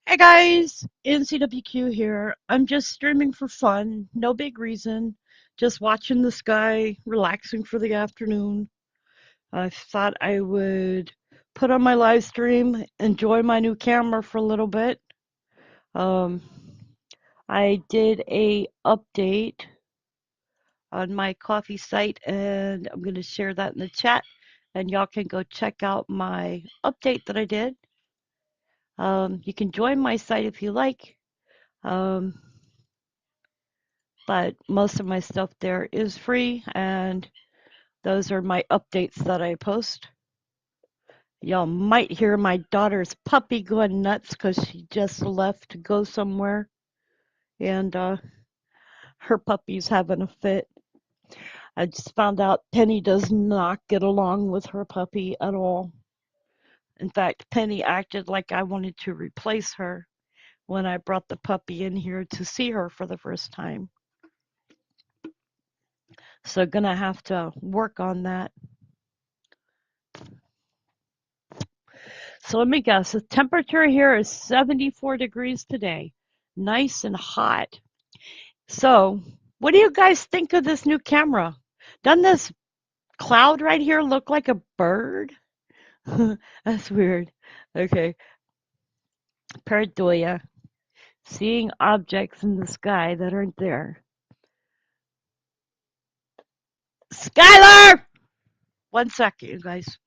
Hey guys, NCWQ here. I'm just streaming for fun, no big reason. Just watching the sky, relaxing for the afternoon. I thought I would put on my live stream, enjoy my new camera for a little bit. Um, I did a update on my coffee site and I'm going to share that in the chat and y'all can go check out my update that I did. You can join my site if you like. Um, but most of my stuff there is free, and those are my updates that I post. Y'all might hear my daughter's puppy going nuts because she just left to go somewhere, and her puppy's having a fit. I just found out Penny does not get along with her puppy at all. In fact, Penny acted like I wanted to replace her when I brought the puppy in here to see her for the first time. So gonna have to work on that. So let me guess, the temperature here is 74 degrees today. Nice and hot. So, what do you guys think of this new camera? Doesn't this cloud right here look like a bird? That's weird. Okay, pareidolia. Seeing objects in the sky that aren't there. Skylar! 1 second, you guys.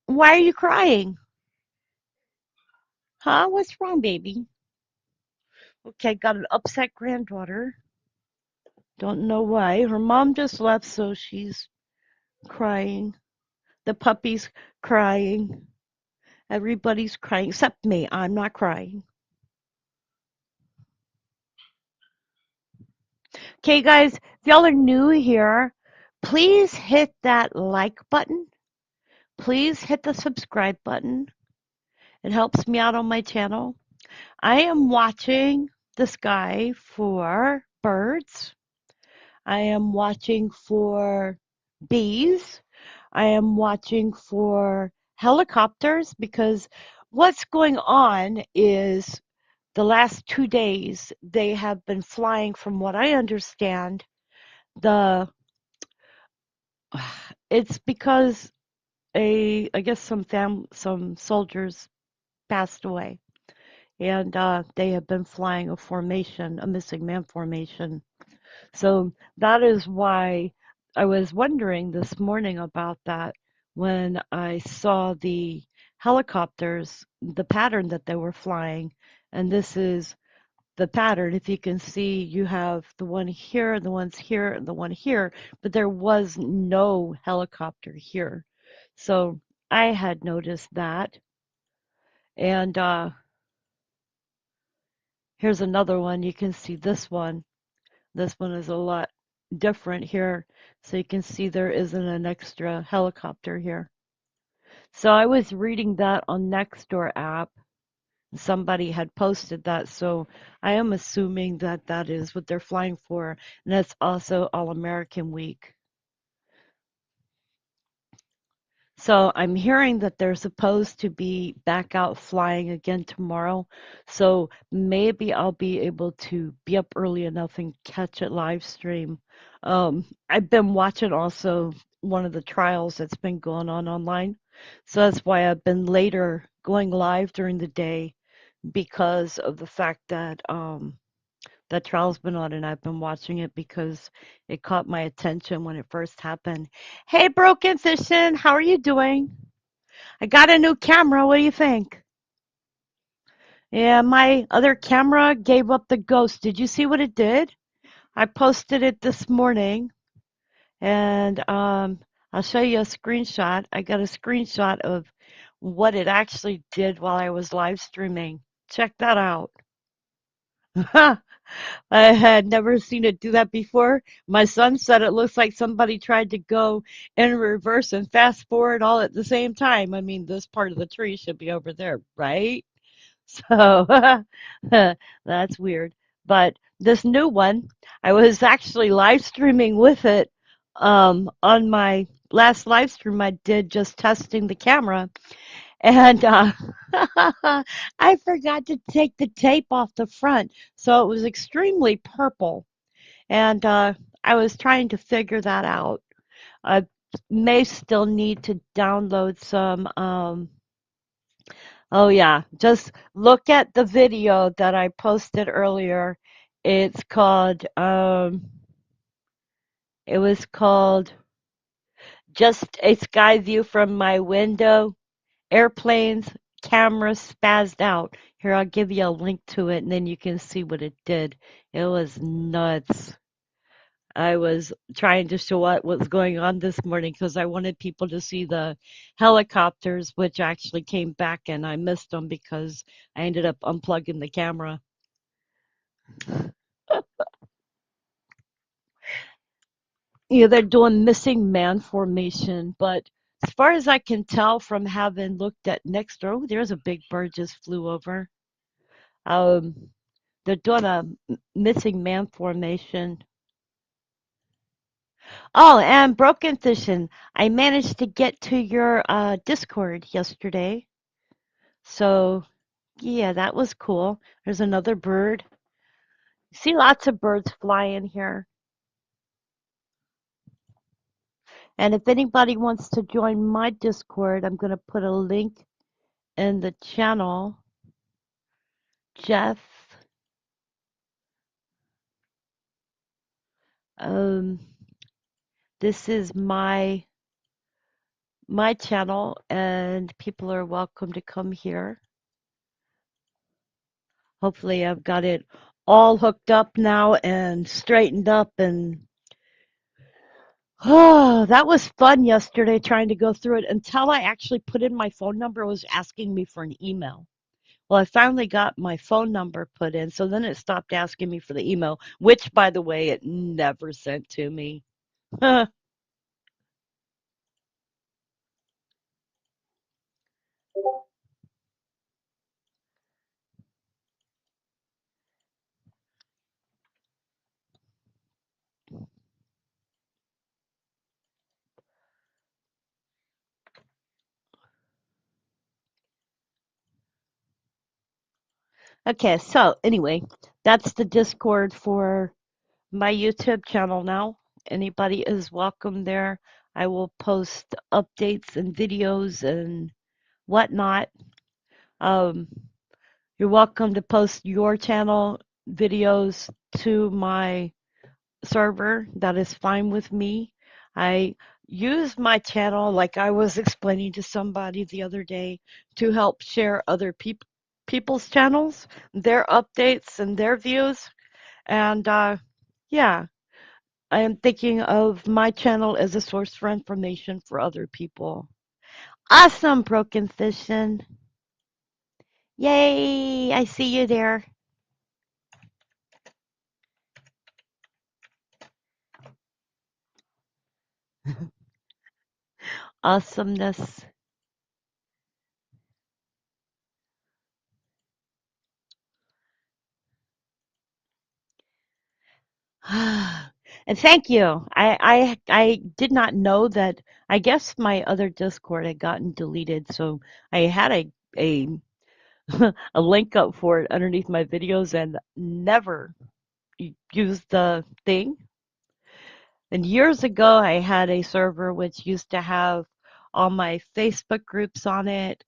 Why are you crying? Huh? What's wrong, baby? Okay, got an upset granddaughter. Don't know why. Her mom just left, so she's crying. The puppy's crying. Everybody's crying except me. I'm not crying. Okay, guys, if y'all are new here, please hit that like button. Please hit the subscribe button. It helps me out on my channel. I am watching the sky for birds. I am watching for bees. I am watching for helicopters because what's going on is the last 2 days they have been flying, from what I understand. The it's because I guess some soldiers passed away, and they have been flying a formation, a missing man formation. So that is why I was wondering this morning about that when I saw the helicopters, the pattern that they were flying. And this is the pattern. If you can see, you have the one here, the ones here, and the one here, but there was no helicopter here. So I had noticed that. And here's another one. You can see this one. This one is a lot different here. So you can see there isn't an extra helicopter here. So I was reading that on Nextdoor app. Somebody had posted that. So I am assuming that that is what they're flying for. And that's also All American Week. So I'm hearing that they're supposed to be back out flying again tomorrow. So maybe I'll be able to be up early enough and catch it live stream. I've been watching also one of the trials that's been going on online. So that's why I've been later going live during the day, because of the fact that that trial's been on and I've been watching it because it caught my attention when it first happened. Hey, Broken Fishin', how are you doing? I got a new camera. What do you think? Yeah, my other camera gave up the ghost. Did you see what it did? I posted it this morning, and I'll show you a screenshot. I got a screenshot of what it actually did while I was live streaming. Check that out. I had never seen it do that before. My son said it looks like somebody tried to go in reverse and fast forward all at the same time. I mean, this part of the tree should be over there, right? So that's weird. But this new one, I was actually live streaming with it on my last live stream I did just testing the camera. And I forgot to take the tape off the front. So it was extremely purple. And I was trying to figure that out. I may still need to download some. Oh, yeah. Just look at the video that I posted earlier. It's called, it was called Just a Sky View from My Window. Airplanes, camera spazzed out. Here, I'll give you a link to it and then you can see what it did. It was nuts. I was trying to show what was going on this morning because I wanted people to see the helicopters, which actually came back and I missed them because I ended up unplugging the camera. Yeah, they're doing missing man formation, but as far as I can tell from having looked at next door, oh, there's a big bird just flew over. Um, they're doing a missing man formation. Oh, and broken fishing. I managed to get to your Discord yesterday. So, yeah, that was cool. There's another bird. See lots of birds flying here. And if anybody wants to join my Discord, I'm going to put a link in the channel. Jeff, um, this is my channel, and people are welcome to come here. Hopefully, I've got it all hooked up now and straightened up and oh, that was fun yesterday trying to go through it until I actually put in my phone number. It was asking me for an email. Well, I finally got my phone number put in, so then it stopped asking me for the email, which, by the way, it never sent to me. Okay, so anyway, that's the Discord for my YouTube channel now. Anybody is welcome there. I will post updates and videos and whatnot. Um, you're welcome to post your channel videos to my server. That is fine with me. I use my channel, like I was explaining to somebody the other day, to help share other people's channels, their updates and their views. And yeah, I am thinking of my channel as a source for information for other people. Awesome, Broken Fishing. Yay, I see you there. Awesomeness. And thank you. I did not know that. I guess my other Discord had gotten deleted, so I had a a link up for it underneath my videos and never used the thing. And years ago, I had a server which used to have all my Facebook groups on it,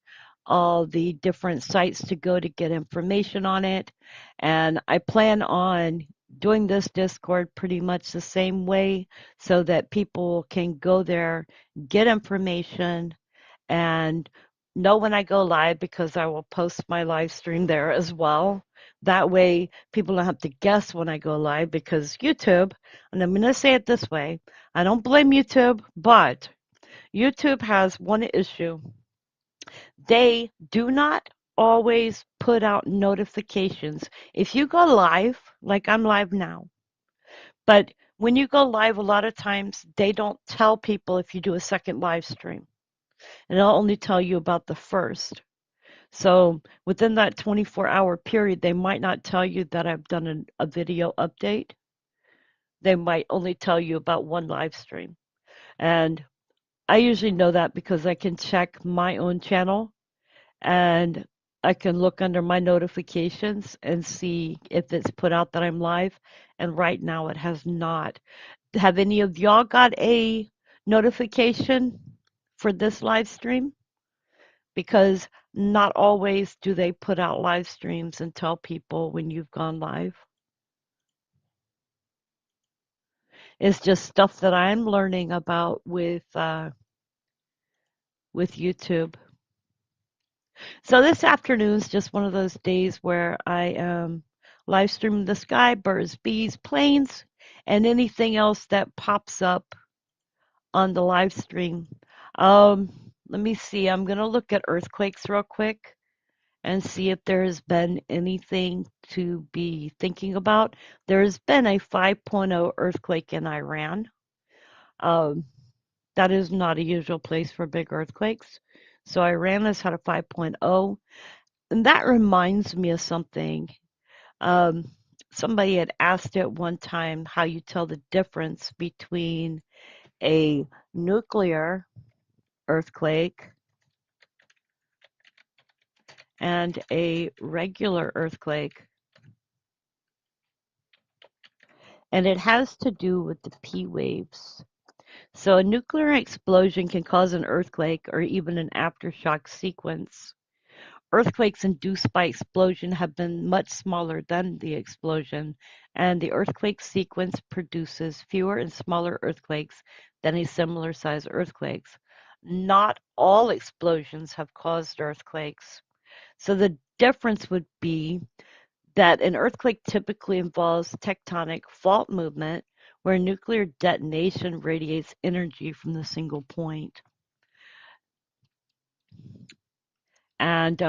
all the different sites to go to get information on it. And I plan on doing this Discord pretty much the same way so that people can go there, get information, and know when I go live because I will post my live stream there as well. That way, people don't have to guess when I go live because YouTube, and I'm going to say it this way, I don't blame YouTube, but YouTube has one issue. They do not always put out notifications. If you go live, like I'm live now, but when you go live, a lot of times they don't tell people if you do a second live stream, and they'll only tell you about the first. So within that 24-hour period, they might not tell you that I've done a video update. They might only tell you about one live stream. And I usually know that because I can check my own channel and I can look under my notifications and see if it's put out that I'm live. And right now it has not. Have any of y'all got a notification for this live stream? Because not always do they put out live streams and tell people when you've gone live. It's just stuff that I'm learning about with YouTube. So this afternoon is just one of those days where I am live streaming the sky, birds, bees, planes, and anything else that pops up on the live stream. Let me see. I'm going to look at earthquakes real quick and see if there has been anything to be thinking about. There has been a 5.0 earthquake in Iran. Um, that is not a usual place for big earthquakes. So Iran has had a 5.0. And that reminds me of something. Um, Somebody had asked at one time how you tell the difference between a nuclear earthquake and a regular earthquake. And it has to do with the P waves. So a nuclear explosion can cause an earthquake or even an aftershock sequence. Earthquakes induced by explosion have been much smaller than the explosion, and the earthquake sequence produces fewer and smaller earthquakes than a similar sized earthquakes. Not all explosions have caused earthquakes. So the difference would be that an earthquake typically involves tectonic fault movement, where nuclear detonation radiates energy from the single point. And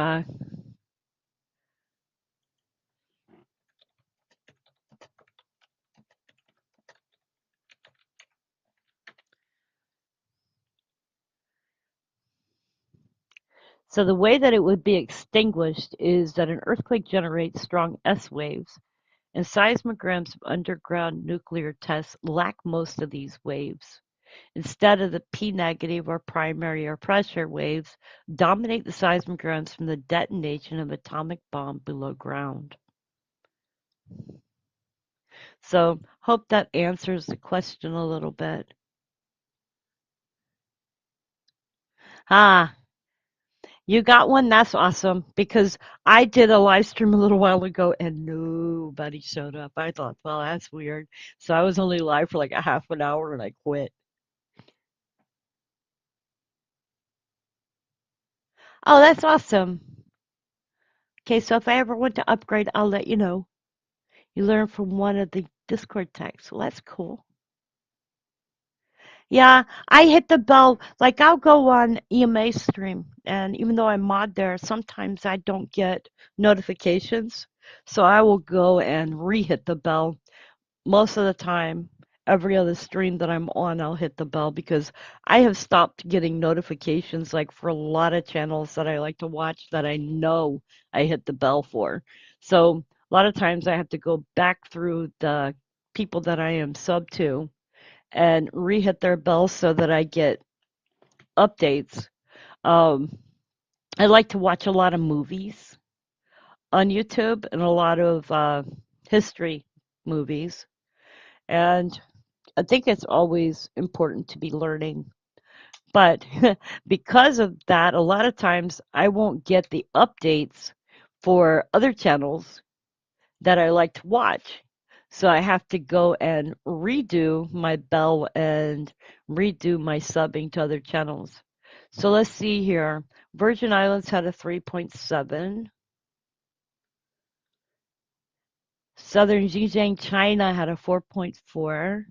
so the way that it would be extinguished is that an earthquake generates strong S waves, and seismograms of underground nuclear tests lack most of these waves. Instead of the P negative or primary or pressure waves, dominate the seismograms from the detonation of atomic bomb below ground. So hope that answers the question a little bit. Ah, you got one? That's awesome. Because I did a live stream a little while ago and nobody showed up. I thought, well, that's weird. So I was only live for like a half an hour and I quit. Oh, that's awesome. Okay, so if I ever want to upgrade, I'll let you know. You learn from one of the Discord texts. Well, that's cool. Yeah, I hit the bell. Like I'll go on EMA stream, and even though I'm mod there, sometimes I don't get notifications. So I will go and re-hit the bell. Most of the time, every other stream that I'm on, I'll hit the bell because I have stopped getting notifications like for a lot of channels that I like to watch that I know I hit the bell for. So a lot of times I have to go back through the people that I am sub to and re-hit their bell so that I get updates. Um, I like to watch a lot of movies on YouTube and a lot of history movies. And I think it's always important to be learning. But because of that, a lot of times I won't get the updates for other channels that I like to watch. So I have to go and redo my bell and redo my subbing to other channels. So let's see here. Virgin Islands had a 3.7. Southern Zhejiang, China had a 4.4.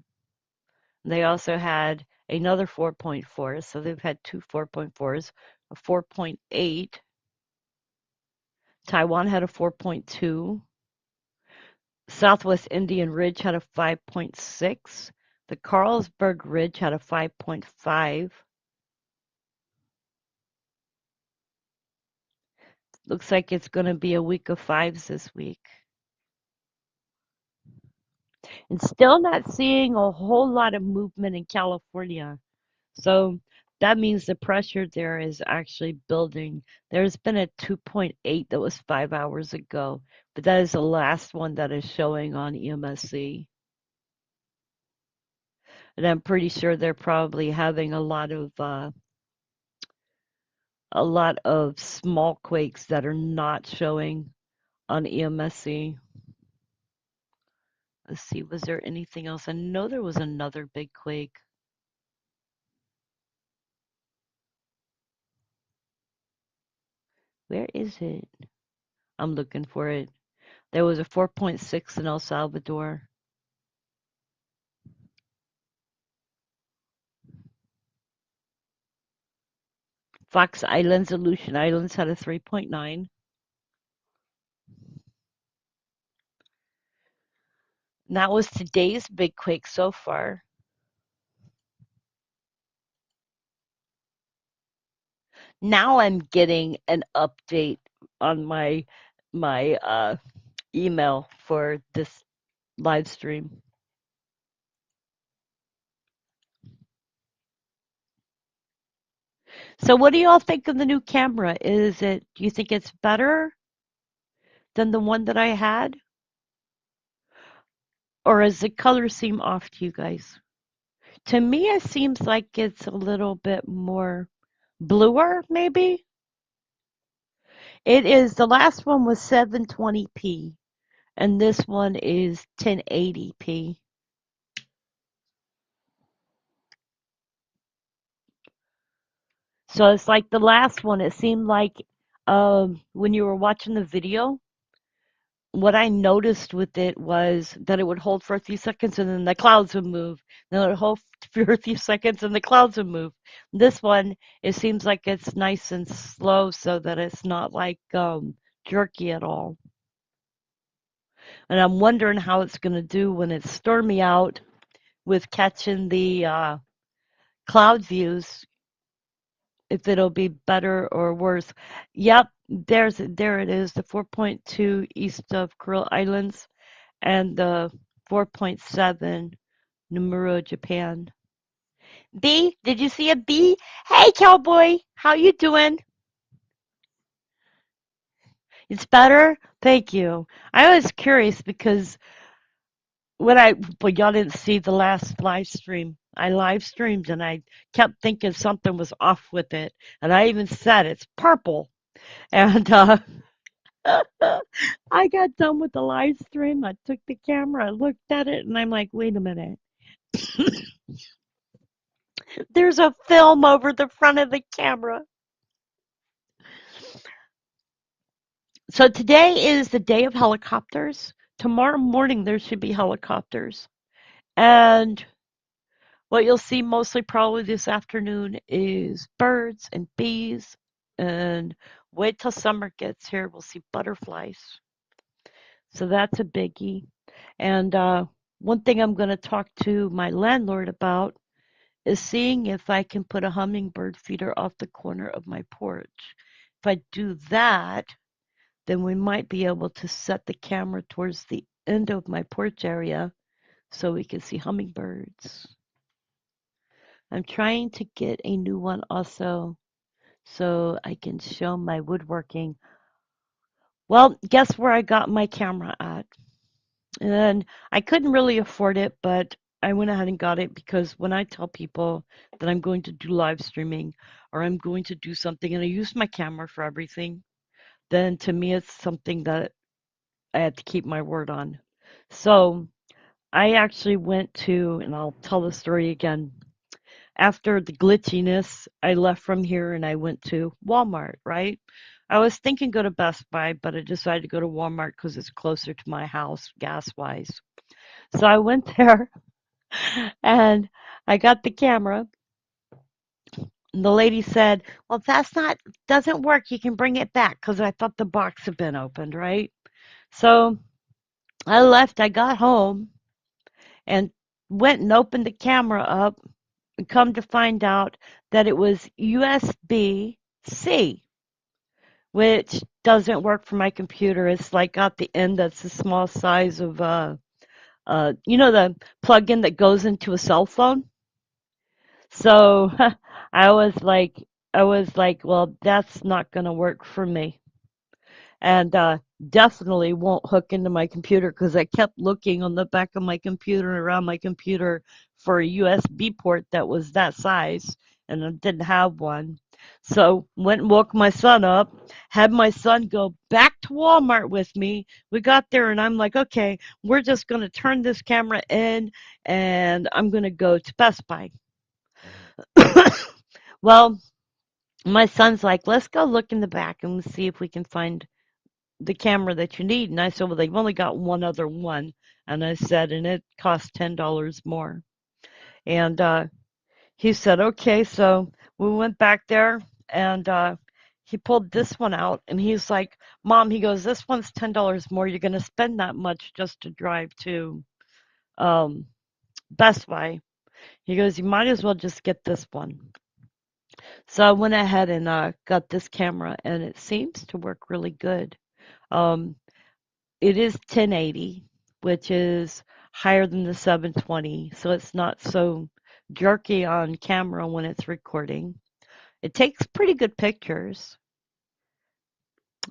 They also had another 4.4. So they've had two 4.4s, a 4.8. Taiwan had a 4.2. Southwest Indian Ridge had a 5.6. The Carlsberg Ridge had a 5.5. Looks like it's going to be a week of fives this week. And still not seeing a whole lot of movement in California. So that means the pressure there is actually building. There's been a 2.8 that was 5 hours ago, but that is the last one that is showing on EMSC. And I'm pretty sure they're probably having a lot of small quakes that are not showing on EMSC. Let's see, was there anything else? I know there was another big quake. Where is it? I'm looking for it. There was a 4.6 in El Salvador. Fox Islands, Aleutian Islands had a 3.9. And that was today's big quake so far. Now I'm getting an update on my email for this live stream. So what do y'all think of the new camera? Do you think it's better than the one that I had? Or does the color seem off to you guys? To me, it seems like it's a little bit more bluer, maybe. It is, the last one was 720p, and this one is 1080p. So it's like the last one, it seemed like when you were watching the video, what I noticed with it was that it would hold for a few seconds and then the clouds would move. Then it would hold for a few seconds and the clouds would move. This one, it seems like it's nice and slow so that it's not like jerky at all. And I'm wondering how it's going to do when it's stormy out with catching the cloud views, if it'll be better or worse. Yep, there it is, the 4.2 east of Kuril Islands and the 4.7 Numuro, Japan. B, did you see a B? Hey, cowboy, how you doing? It's better? Thank you. I was curious because but y'all didn't see the last live stream. I live streamed and I kept thinking something was off with it. And I even said it's purple. And I got done with the live stream. I took the camera, I looked at it, and I'm like, wait a minute. There's a film over the front of the camera. So today is the day of helicopters. Tomorrow morning there should be helicopters. And what you'll see mostly probably this afternoon is birds and bees. And wait till summer gets here, we'll see butterflies. So that's a biggie. And one thing I'm going to talk to my landlord about is seeing if I can put a hummingbird feeder off the corner of my porch. If I do that, then we might be able to set the camera towards the end of my porch area so we can see hummingbirds. I'm trying to get a new one also so I can show my woodworking. Well, guess where I got my camera at? And I couldn't really afford it, but I went ahead and got it because when I tell people that I'm going to do live streaming or I'm going to do something and I use my camera for everything, then to me it's something that I had to keep my word on. So I actually went to, and I'll tell the story again. After the glitchiness, I left from here and I went to Walmart, right? I was thinking go to Best Buy, but I decided to go to Walmart because it's closer to my house gas wise. So I went there and I got the camera the lady said, "Well, that's not doesn't work. You can bring it back," because I thought the box had been opened, right? So I left. I got home and went and opened the camera up, and come to find out that it was USB-C, which doesn't work for my computer. It's like got the end that's the small size of the plug-in that goes into a cell phone. So I was like, well, that's not gonna work for me, and definitely won't hook into my computer because I kept looking on the back of my computer and around my computer for a USB port that was that size, and I didn't have one. So went and woke my son up, had my son go back to Walmart with me. We got there and I'm like, okay, we're just gonna turn this camera in and I'm gonna go to Best Buy. Well, my son's like, let's go look in the back and see if we can find the camera that you need. And I said, well, they've only got one other one. And I said, and it costs $10 more. And he said, okay. So we went back there and he pulled this one out and he's like, Mom, he goes, this one's $10 more. You're going to spend that much just to drive to um, Best Buy. He goes, you might as well just get this one. So I went ahead and got this camera and it seems to work really good. Um, It is 1080, which is higher than the 720, so it's not so jerky on camera when it's recording. It takes pretty good pictures.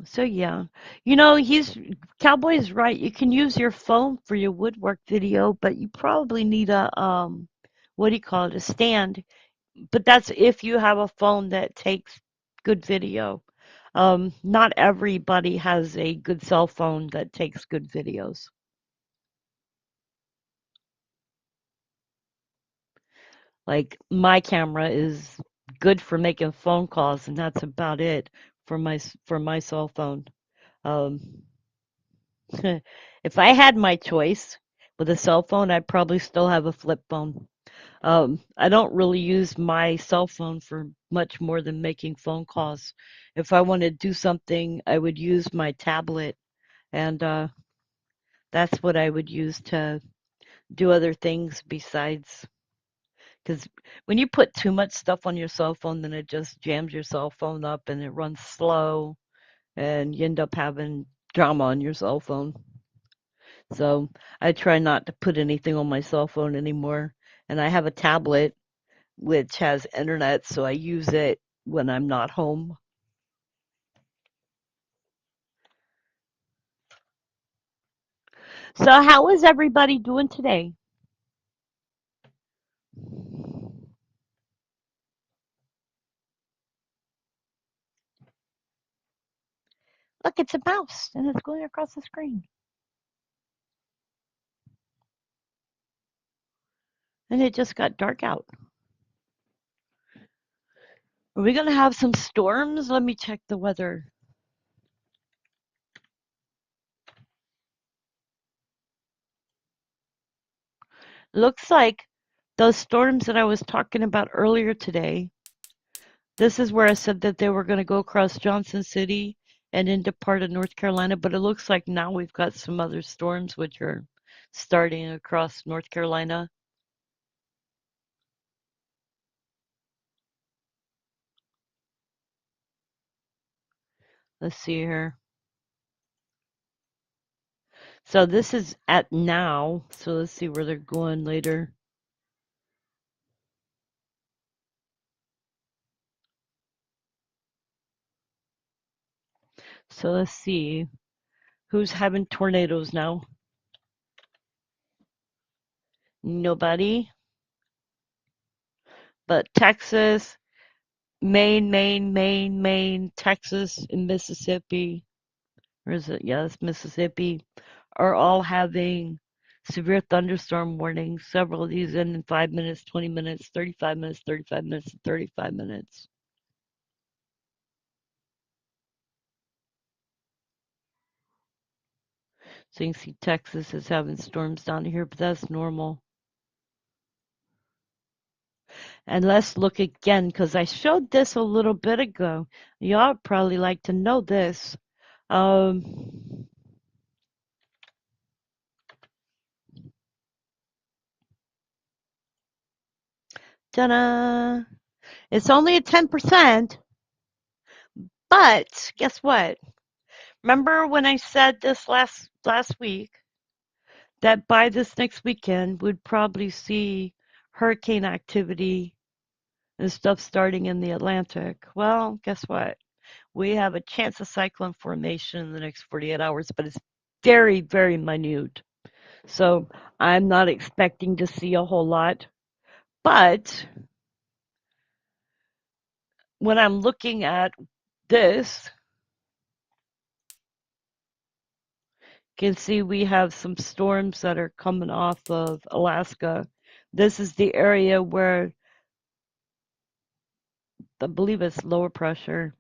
So yeah. He's Cowboy's right. You can use your phone for your woodwork video, but you probably need a what do you call it? A stand. But that's if you have a phone that takes good video. Not everybody has a good cell phone that takes good videos. Like my camera is good for making phone calls, and that's about it for my cell phone. Um, if I had my choice with a cell phone, I'd probably still have a flip phone. I don't really use my cell phone for much more than making phone calls. If I want to do something, I would use my tablet, and that's what I would use to do other things besides. Because when you put too much stuff on your cell phone, then it just jams your cell phone up and it runs slow, and you end up having drama on your cell phone. So I try not to put anything on my cell phone anymore. And I have a tablet which has internet, so I use it when I'm not home. So how is everybody doing today? Look, it's a mouse and it's going across the screen. And it just got dark out. Are we going to have some storms? Let me check the weather. Looks like those storms that I was talking about earlier today, this is where I said that they were going to go across Johnson City and into part of North Carolina, but it looks like now we've got some other storms which are starting across North Carolina. Let's see here. So this is at now, so let's see where they're going later. So let's see who's having tornadoes now. Nobody but Texas, Maine, Texas, and Mississippi. Or is it? Yes, Mississippi are all having severe thunderstorm warnings. Several of these end in 5 minutes, 20 minutes, 35 minutes, 35 minutes, and 35 minutes. So you can see Texas is having storms down here, but that's normal. And let's look again because I showed this a little bit ago. Y'all probably like to know this. Um, ta-da! It's only at 10%, but guess what? Remember when I said this last week that by this next weekend we'd probably see hurricane activity and stuff starting in the Atlantic? Well, guess what? We have a chance of cyclone formation in the next 48 hours, but it's very, very minute. So I'm not expecting to see a whole lot. But when I'm looking at this, you can see we have some storms that are coming off of Alaska. This is the area where I believe it's lower pressure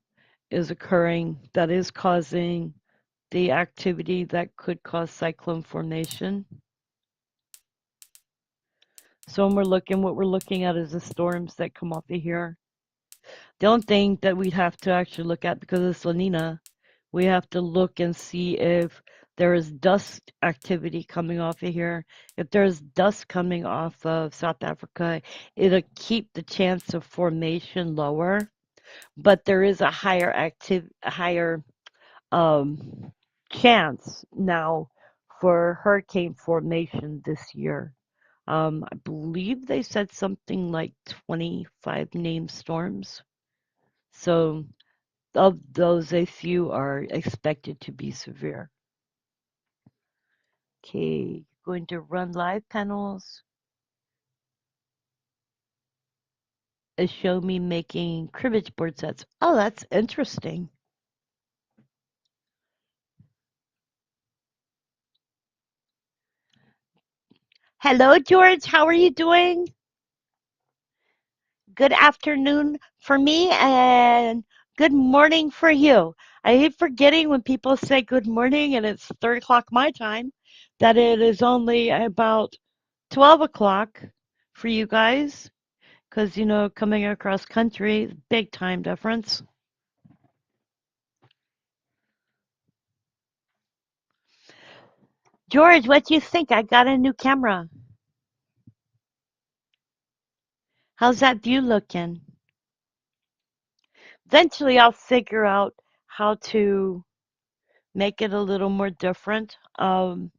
is occurring that is causing the activity that could cause cyclone formation. So when what we're looking at is the storms that come off of here. The only thing that we'd have to actually look at because it's La Nina, we have to look and see if there is dust activity coming off of here. If there's dust coming off of South Africa, it'll keep the chance of formation lower, but there is a higher um, chance now for hurricane formation this year. I believe they said something like 25 named storms. So of those, a few are expected to be severe. Okay, going to run live panels. Show me making cribbage board sets. Oh, that's interesting. Hello, George. How are you doing? Good afternoon for me and good morning for you. I hate forgetting when people say good morning and it's 3 o'clock my time that it is only about 12 o'clock for you guys because, coming across country, big time difference. George, what do you think? I got a new camera. How's that view looking? Eventually, I'll figure out how to make it a little more different. I'm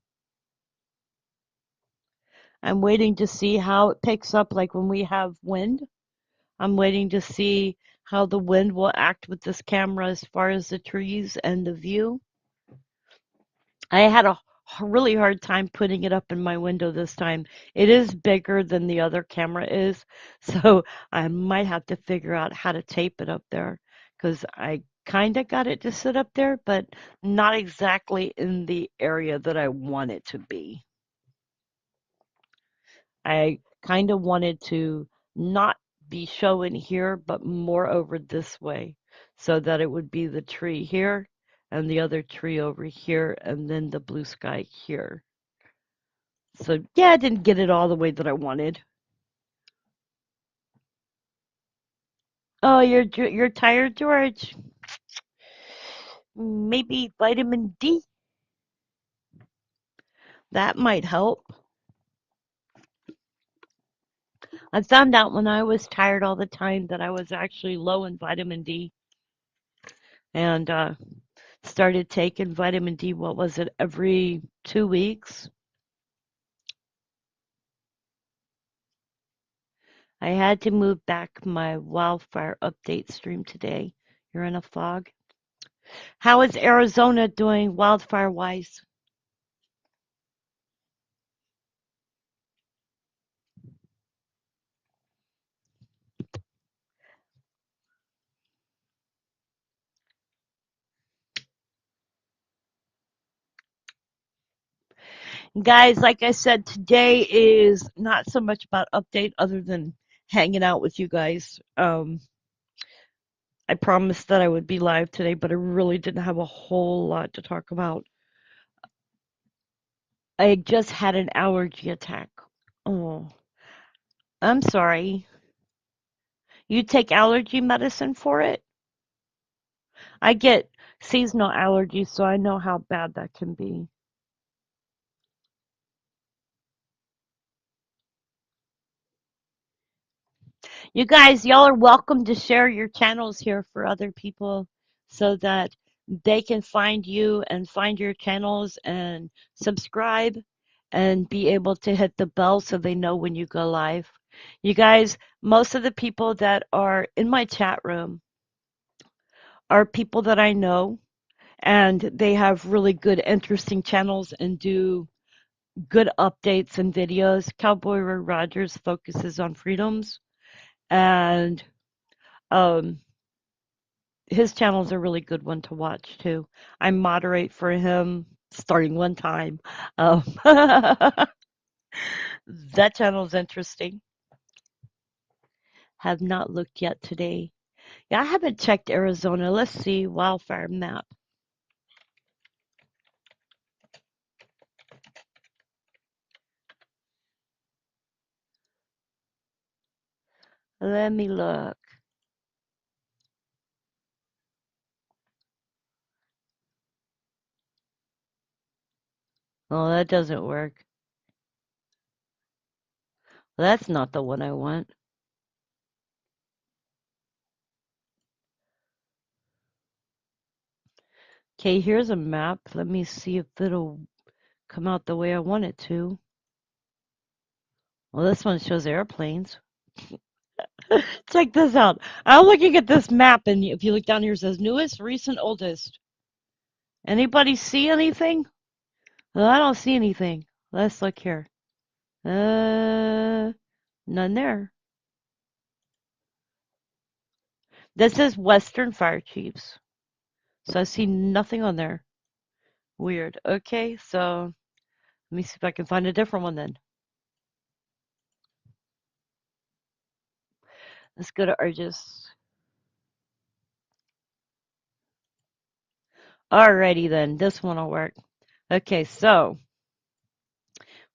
waiting to see how it picks up, like when we have wind. I'm waiting to see how the wind will act with this camera as far as the trees and the view. I had a really hard time putting it up in my window this time. It is bigger than the other camera is, so I might have to figure out how to tape it up there because I kind of got it to sit up there, but not exactly in the area that I want it to be. I kind of wanted to not be showing here, but more over this way so that it would be the tree here and the other tree over here and then the blue sky here. So yeah, I didn't get it all the way that I wanted. Oh, you're tired, George. Maybe vitamin D. That might help. I found out when I was tired all the time that I was actually low in vitamin D and started taking vitamin D, what was it, every 2 weeks? I had to move back my wildfire update stream today. You're in a fog. How is Arizona doing wildfire wise? Guys, like I said, today is not so much about update other than hanging out with you guys. I promised that I would be live today, but I really didn't have a whole lot to talk about. I just had an allergy attack. Oh, I'm sorry. You take allergy medicine for it? I get seasonal allergies, so I know how bad that can be. You guys, y'all are welcome to share your channels here for other people so that they can find you and find your channels and subscribe and be able to hit the bell so they know when you go live. You guys, most of the people that are in my chat room are people that I know, and they have really good, interesting channels and do good updates and videos. Cowboy Roy Rogers focuses on freedoms, and um, his channel's a really good one to watch too. I moderate for him starting one time. That channel's interesting. Have not looked yet today. Yeah, I haven't checked Arizona. Let's see wildfire map. Let me look. Oh, that doesn't work. That's not the one I want. Okay, here's a map. Let me see if it'll come out the way I want it to. Well, this one shows airplanes. Check this out. I'm looking at this map, and if you look down here, it says newest, recent, oldest. Anybody see anything? Well, I don't see anything. Let's look here. None there. This is Western Fire Chiefs. So I see nothing on there. Weird. Okay, so let me see if I can find a different one then. Let's go to Argus. Alrighty then, this one will work. Okay, so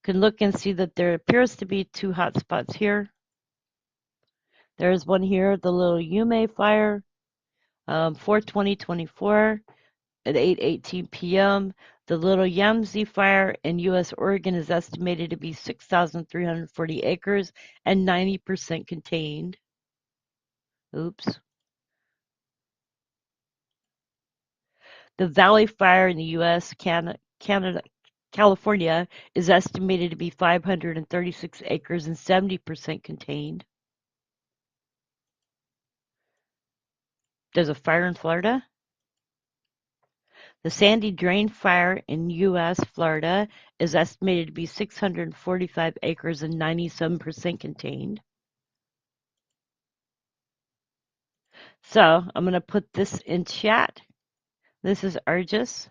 can look and see that there appears to be two hot spots here. There's one here, the little Yume fire, 4/20/24 at 8:18 p.m. The little Yamsi fire in U.S. Oregon is estimated to be 6,340 acres and 90% contained. Oops. The Valley fire in the U.S., Canada, California is estimated to be 536 acres and 70% contained. There's a fire in Florida. The Sandy Drain Fire in U.S. Florida is estimated to be 645 acres and 97% contained. So I'm going to put this in chat. This is Argus.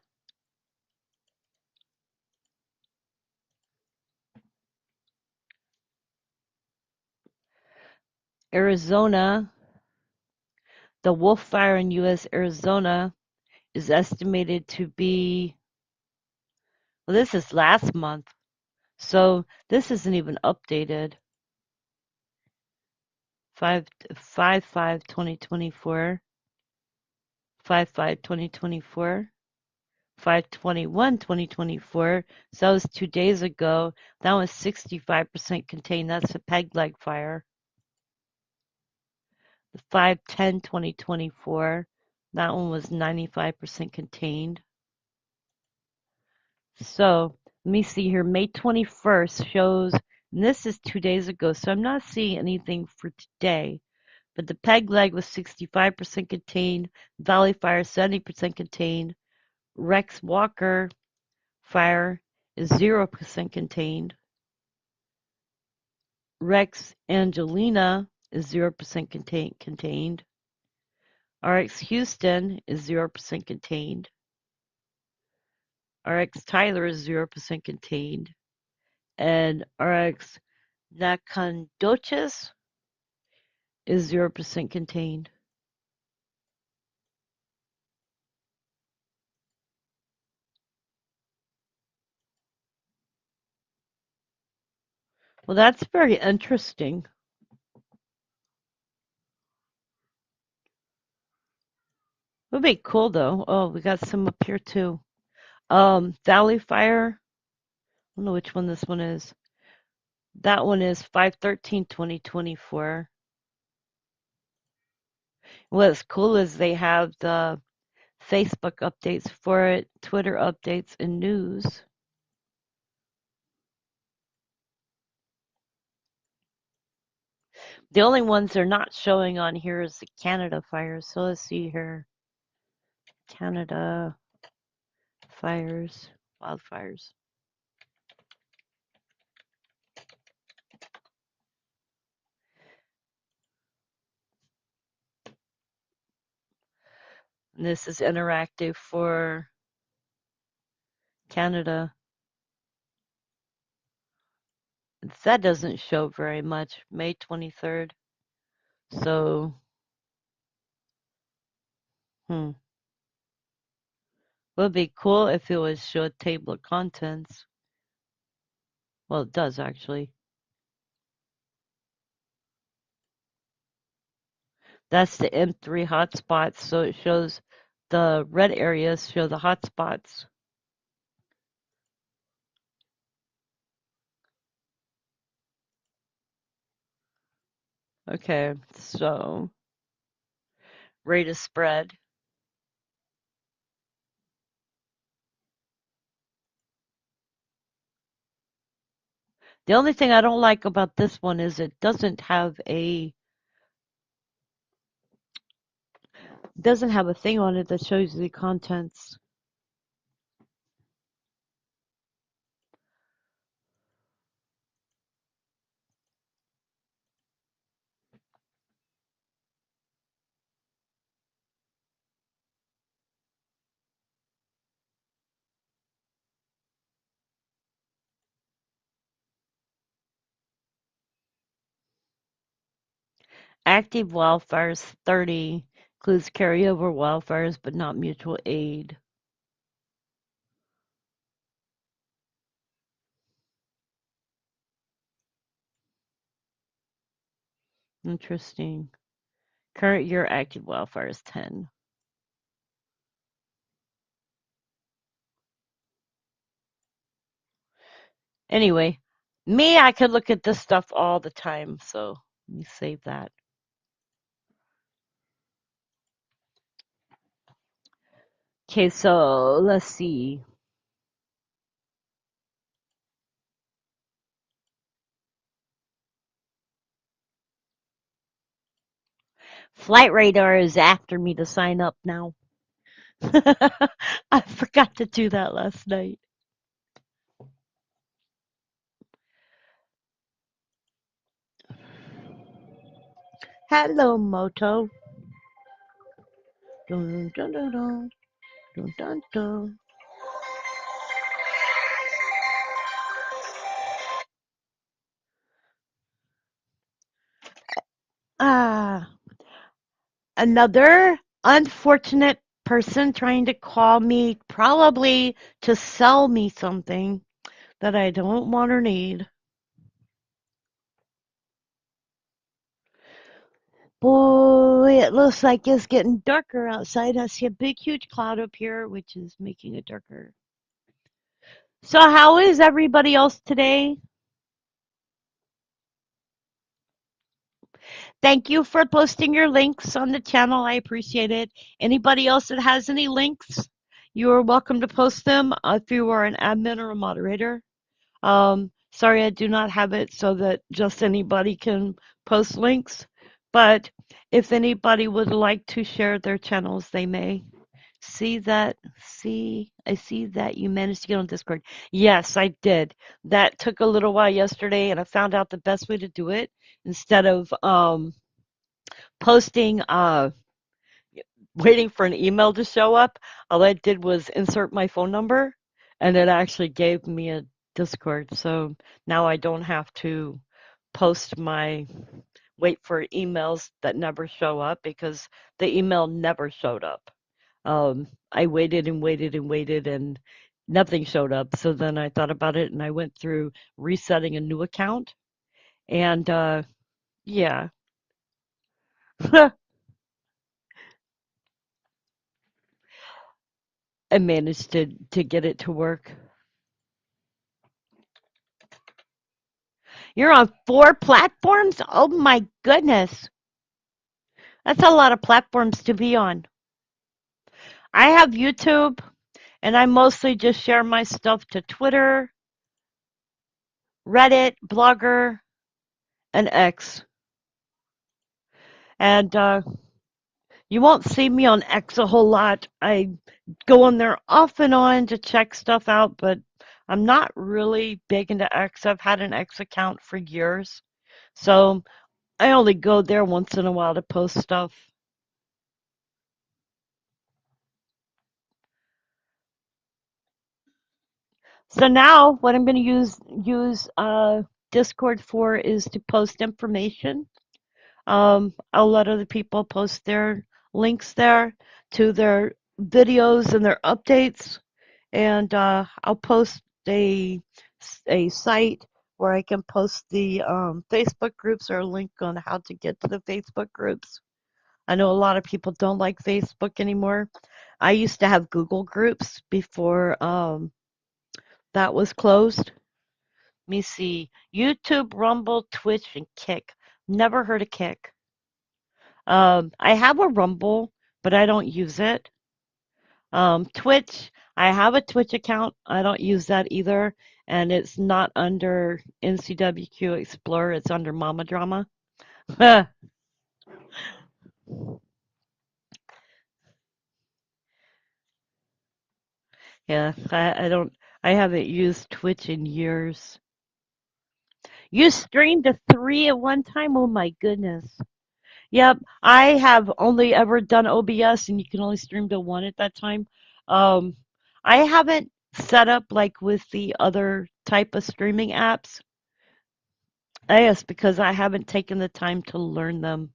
Arizona, the Wolf Fire in U.S. Arizona is estimated to be, well, this is last month. So this isn't even updated. 5/5/2024, 5/5/2024, 5/21/2024. So that was 2 days ago. That was 65% contained. That's a peg leg fire. The 5/10/2024. That one was 95% contained. So let me see here. May 21st shows, and this is 2 days ago, so I'm not seeing anything for today. But the peg leg was 65% contained, Valley Fire 70% contained, Rex Walker Fire is 0% contained, Rex Angelina is 0% contained, RX Houston is 0% contained, RX Tyler is 0% contained, and RX Nacogdoches is 0% contained. Well, that's very interesting. Would be cool though. Oh, we got some up here too. Valley Fire. I don't know which one this one is. That one is 5/13/2024. What's cool is they have the Facebook updates for it, Twitter updates, and news. The only ones they're not showing on here is the Canada fires. So let's see here. Canada fires, wildfires. And this is interactive for Canada. That doesn't show very much. May 23rd. So, hmm. Would be cool if it was show a table of contents. Well, it does actually. That's the M3 hotspots. So it shows the red areas show the hotspots. Okay, so rate of spread. The only thing I don't like about this one is it doesn't have a thing on it that shows the contents. Active wildfires 30 includes carryover wildfires but not mutual aid. Interesting. Current year active wildfires 10. Anyway, me, I could look at this stuff all the time, so let me save that. Okay, so let's see. Flight radar is after me to sign up now. I forgot to do that last night. Hello, Moto. Dun, dun, dun, dun, dun, dun, dun. Ah, another unfortunate person trying to call me, probably to sell me something that I don't want or need. Boy, it looks like it's getting darker outside. I see a big, huge cloud up here, which is making it darker. So, how is everybody else today? Thank you for posting your links on the channel. I appreciate it. Anybody else that has any links, you are welcome to post them if you are an admin or a moderator. Sorry, I do not have it so that just anybody can post links. But if anybody would like to share their channels, they may. I see that you managed to get on Discord. Yes, I did. That took a little while yesterday, and I found out the best way to do it instead of posting, waiting for an email to show up. All I did was insert my phone number, and it actually gave me a Discord. So now I don't have to post my wait for emails that never show up because the email never showed up. I waited and waited and waited and nothing showed up. So then I thought about it and I went through resetting a new account. And yeah, I managed to get it to work. You're on 4 platforms? Oh my goodness. That's a lot of platforms to be on. I have YouTube, and I mostly just share my stuff to Twitter, Reddit, Blogger, and X. And you won't see me on X a whole lot. I go on there off and on to check stuff out, but I'm not really big into X. I've had an X account for years. So I only go there once in a while to post stuff. So now what I'm going to use Discord for is to post information. I'll let other people post their links there to their videos and their updates, and I'll post a site where I can post the Facebook groups or a link on how to get to the Facebook groups. I know a lot of people don't like Facebook anymore. I used to have Google groups before that was closed. Let me see. YouTube, Rumble, Twitch, and Kick. Never heard of Kick. I have a Rumble, but I don't use it. Twitch, I have a Twitch account. I don't use that either. And it's not under NCWQ Explorer, it's under Mama Drama. Yeah, I don't, I haven't used Twitch in years. You streamed to 3 at one time? Oh my goodness. Yep, I have only ever done OBS and you can only stream to 1 at that time. Um, I haven't set up like with the other type of streaming apps. I guess because I haven't taken the time to learn them.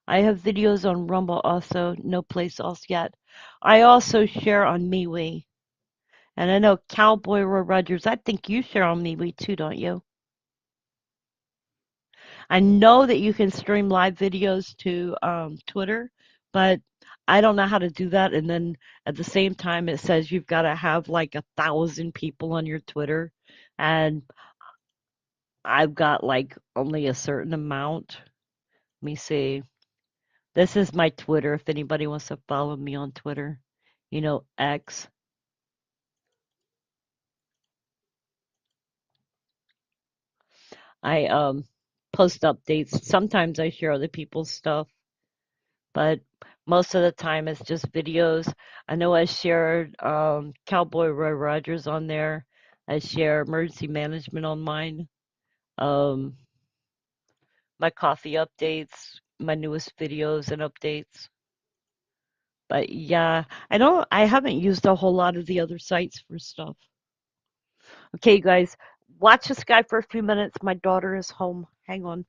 I have videos on Rumble also, no place else yet. I also share on MeWe. And I know Cowboy Roy Rogers, I think you share on MeWe too, don't you? I know that you can stream live videos to Twitter, but I don't know how to do that. And then at the same time, it says you've got to have like 1,000 people on your Twitter. And I've got like only a certain amount. Let me see. This is my Twitter if anybody wants to follow me on Twitter. You know, X. I post updates. Sometimes I share other people's stuff, but most of the time it's just videos. I know I shared Cowboy Roy Rogers on there. I share emergency management on mine. Um, my coffee updates, my newest videos and updates. But yeah, I haven't used a whole lot of the other sites for stuff. Okay, you guys, watch this guy for a few minutes. My daughter is home. Hang on.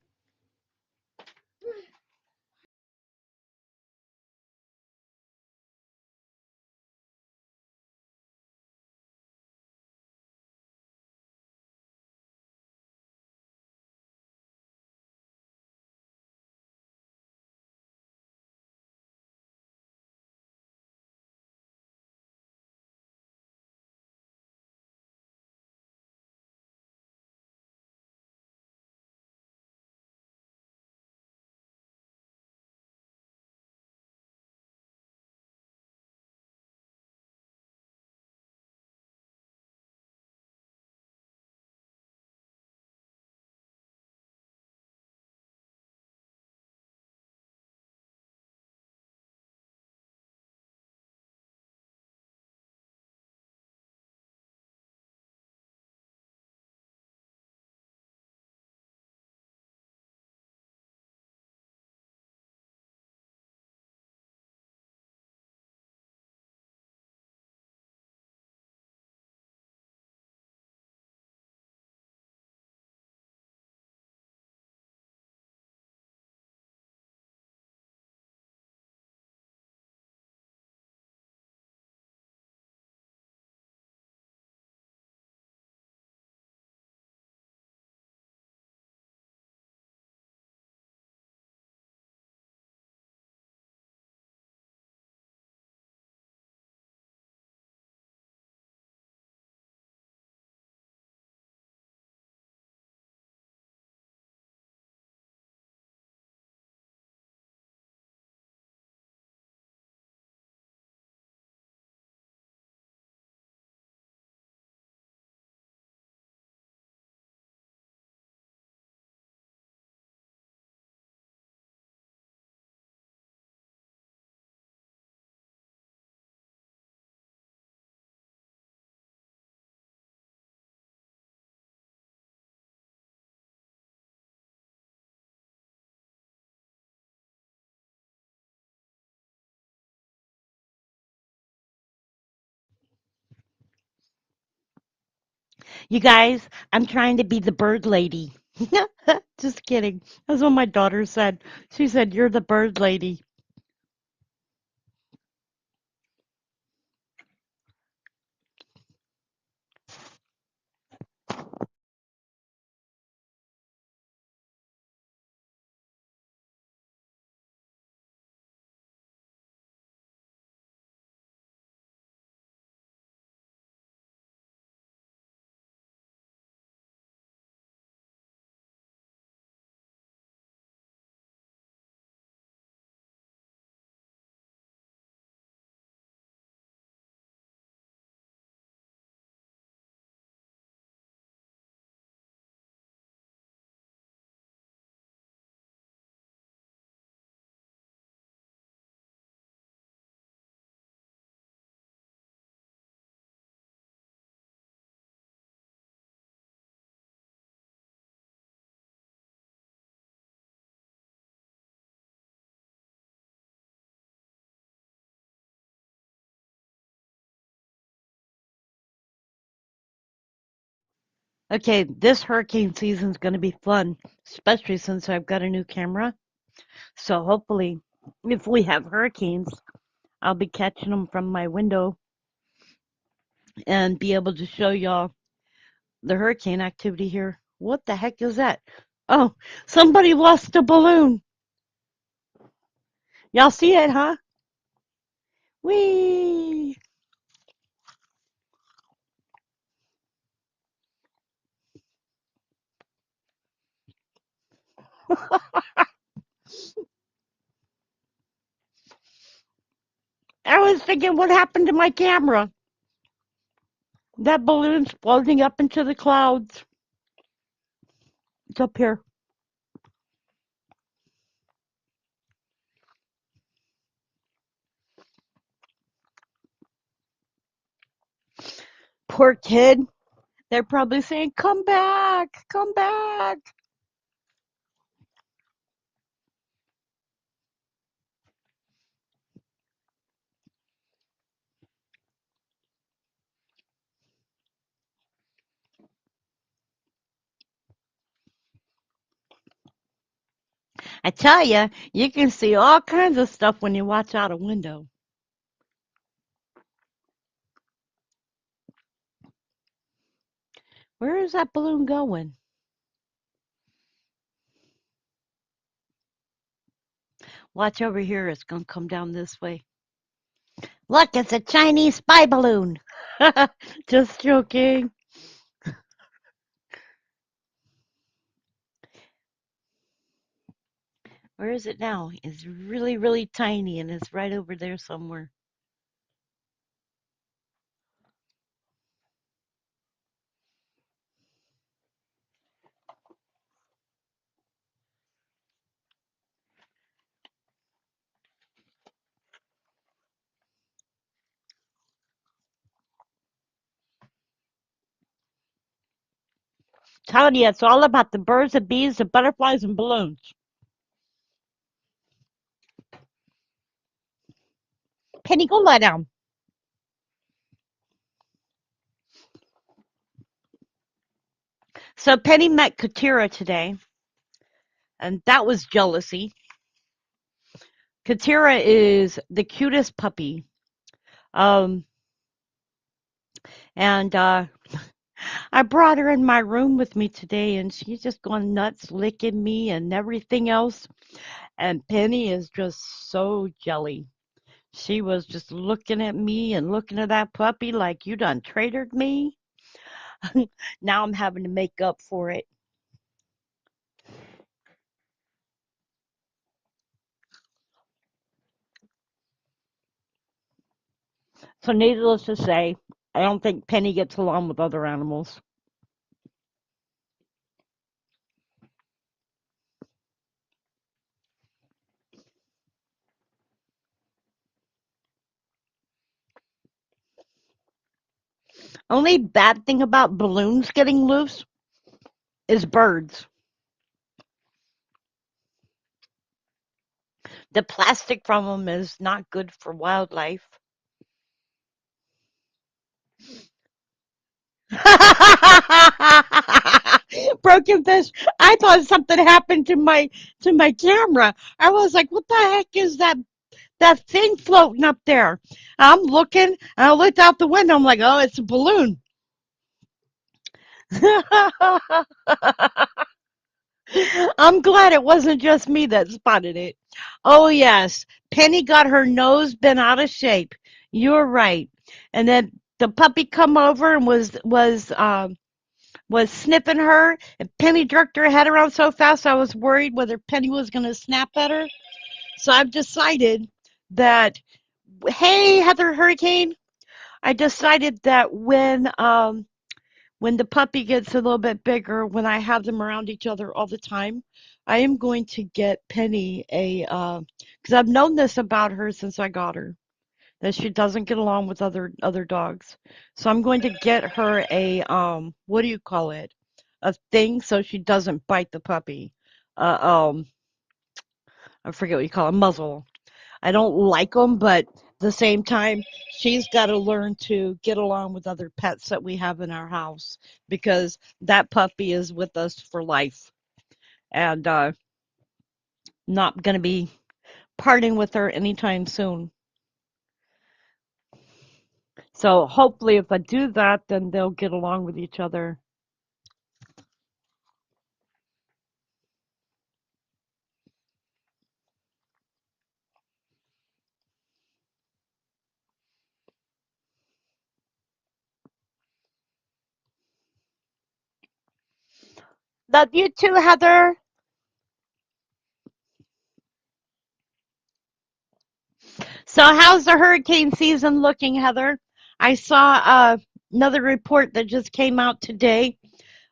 You guys, I'm trying to be the bird lady. Just kidding. That's what my daughter said. She said, "You're the bird lady." Okay, this hurricane season is going to be fun, especially since I've got a new camera. So hopefully, if we have hurricanes, I'll be catching them from my window and be able to show y'all the hurricane activity here. What the heck is that? Oh, somebody lost a balloon. Y'all see it, huh? Whee! I was thinking, what happened to my camera? That balloon's floating up into the clouds. It's up here. Poor kid. They're probably saying, come back, come back. I tell you, you can see all kinds of stuff when you watch out a window. Where is that balloon going? Watch over here. It's going to come down this way. Look, it's a Chinese spy balloon. Just joking. Where is it now? It's really, really tiny and it's right over there somewhere. Telling you, it's all about the birds, the bees, the butterflies, and balloons. Penny, go lie down. So Penny met Katira today, and that was jealousy. Katira is the cutest puppy. Um, and I brought her in my room with me today, and she's just going nuts, licking me and everything else. And Penny is just so jelly. She was just looking at me and looking at that puppy like you done traitored me. Now I'm having to make up for it. So needless to say, I don't think Penny gets along with other animals. Only bad thing about balloons getting loose is birds. The plastic from them is not good for wildlife. Broken fish. I thought something happened to my camera. I was like, what the heck is that thing floating up there? I'm looking, and I looked out the window. I'm like, oh, it's a balloon. I'm glad it wasn't just me that spotted it. Oh yes, Penny got her nose bent out of shape. You're right. And then the puppy come over and was sniffing her, and Penny jerked her head around so fast I was worried whether Penny was going to snap at her. So I've decided that, hey, Heather Hurricane, I decided that when the puppy gets a little bit bigger, when I have them around each other all the time, I am going to get Penny because I've known this about her since I got her, that she doesn't get along with other dogs. So I'm going to get her a what do you call it? A thing so she doesn't bite the puppy. Uh, um, I forget what you call it, muzzle. I don't like them, but at the same time, she's got to learn to get along with other pets that we have in our house because that puppy is with us for life and not going to be parting with her anytime soon. So hopefully, if I do that, then they'll get along with each other. Love you too, Heather. So, how's the hurricane season looking, Heather? I saw another report that just came out today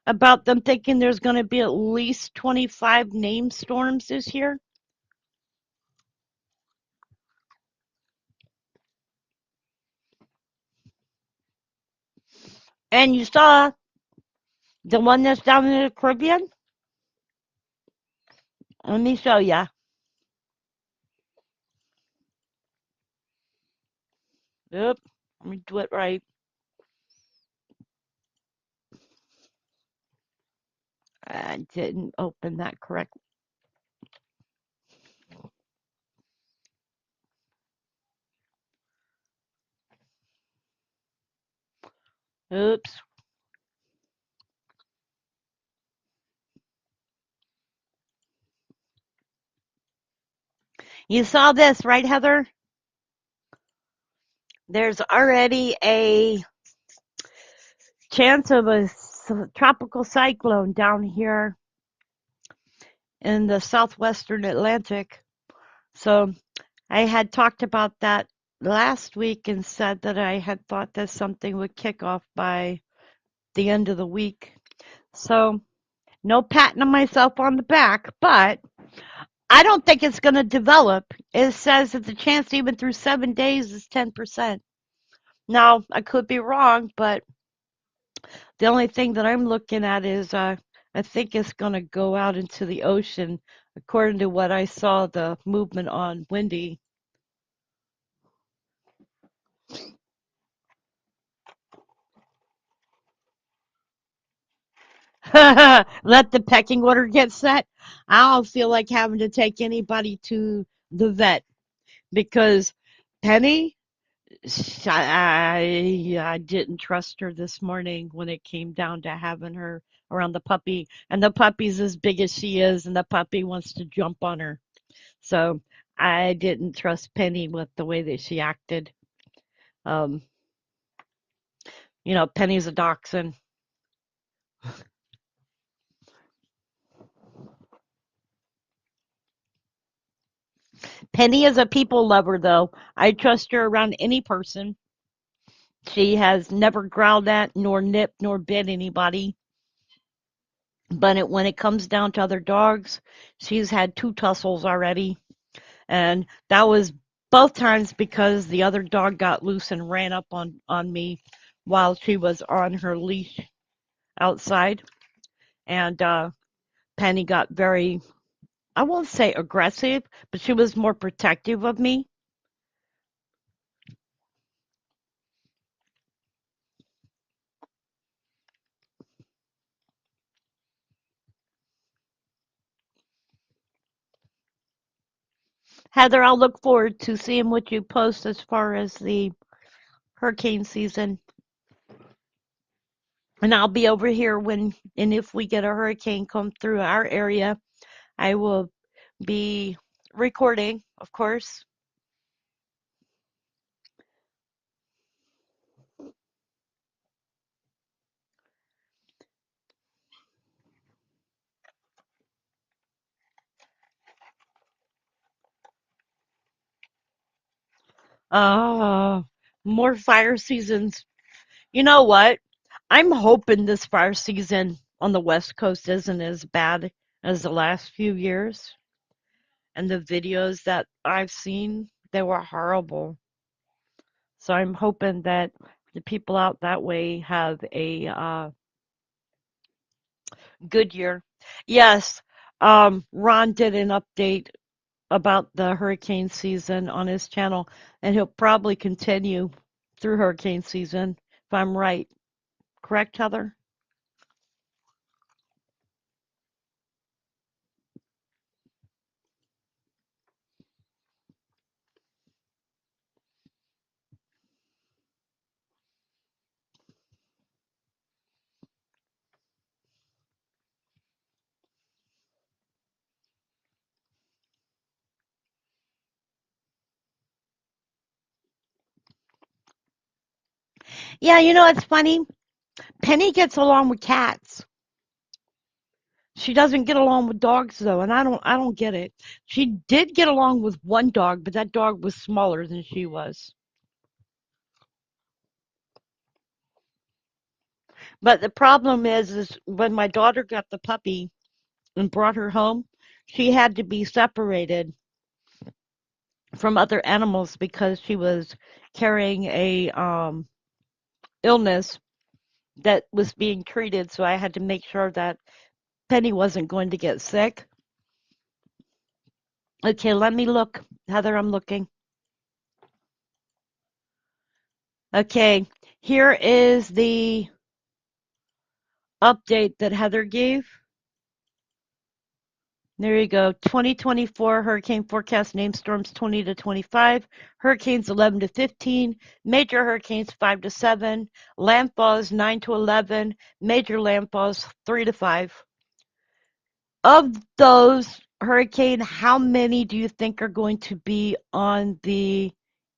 about them thinking there's going to be at least 25 named storms this year. And you saw the one that's down in the Caribbean? Let me show ya. Yep. Let me do it right. I didn't open that correctly. Oops. You saw this, right, Heather? There's already a chance of a tropical cyclone down here in the southwestern Atlantic. So I had talked about that last week and said that I had thought that something would kick off by the end of the week. So no patting on myself on the back, but I don't think it's going to develop. It says that the chance even through 7 days is 10%. Now, I could be wrong, but the only thing that I'm looking at is I think it's going to go out into the ocean, according to what I saw the movement on Windy. Let the pecking order get set. I don't feel like having to take anybody to the vet because Penny, I didn't trust her this morning when it came down to having her around the puppy, and the puppy's as big as she is, and the puppy wants to jump on her. So I didn't trust Penny with the way that she acted. Um, Penny's a dachshund. Penny is a people lover, though. I trust her around any person. She has never growled at, nor nipped, nor bit anybody. But when it comes down to other dogs, she's had two tussles already. And that was both times because the other dog got loose and ran up on me while she was on her leash outside. And Penny got very, I won't say aggressive, but she was more protective of me. Heather, I'll look forward to seeing what you post as far as the hurricane season. And I'll be over here when and if we get a hurricane come through our area, I will be recording, of course. Uh, More fire seasons. You know what? I'm hoping this fire season on the West Coast isn't as bad as the last few years. And the videos that I've seen, they were horrible. So I'm hoping that the people out that way have a good year. Yes, Ron did an update about the hurricane season on his channel, and he'll probably continue through hurricane season, if I'm right. Correct, Heather? Yeah, you know, it's funny. Penny gets along with cats. She doesn't get along with dogs though, and I don't get it. She did get along with one dog, but that dog was smaller than she was. But the problem is when my daughter got the puppy and brought her home, she had to be separated from other animals because she was carrying a illness that was being treated. So I had to make sure that Penny wasn't going to get sick. Okay, let me look. Heather, I'm looking. Okay, here is the update that Heather gave. There you go. 2024 hurricane forecast name storms 20 to 25, hurricanes 11 to 15, major hurricanes 5 to 7, landfalls 9 to 11, major landfalls 3 to 5. Of those hurricane, how many do you think are going to be on the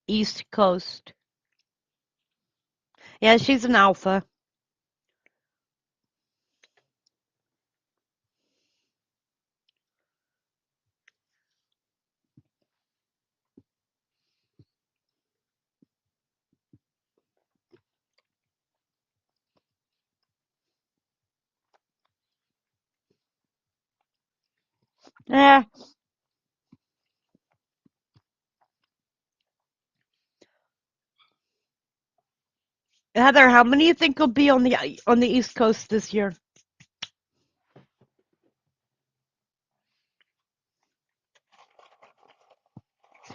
East Coast? Yeah, she's an alpha. Yeah. Heather, how many do you think will be on the East Coast this year?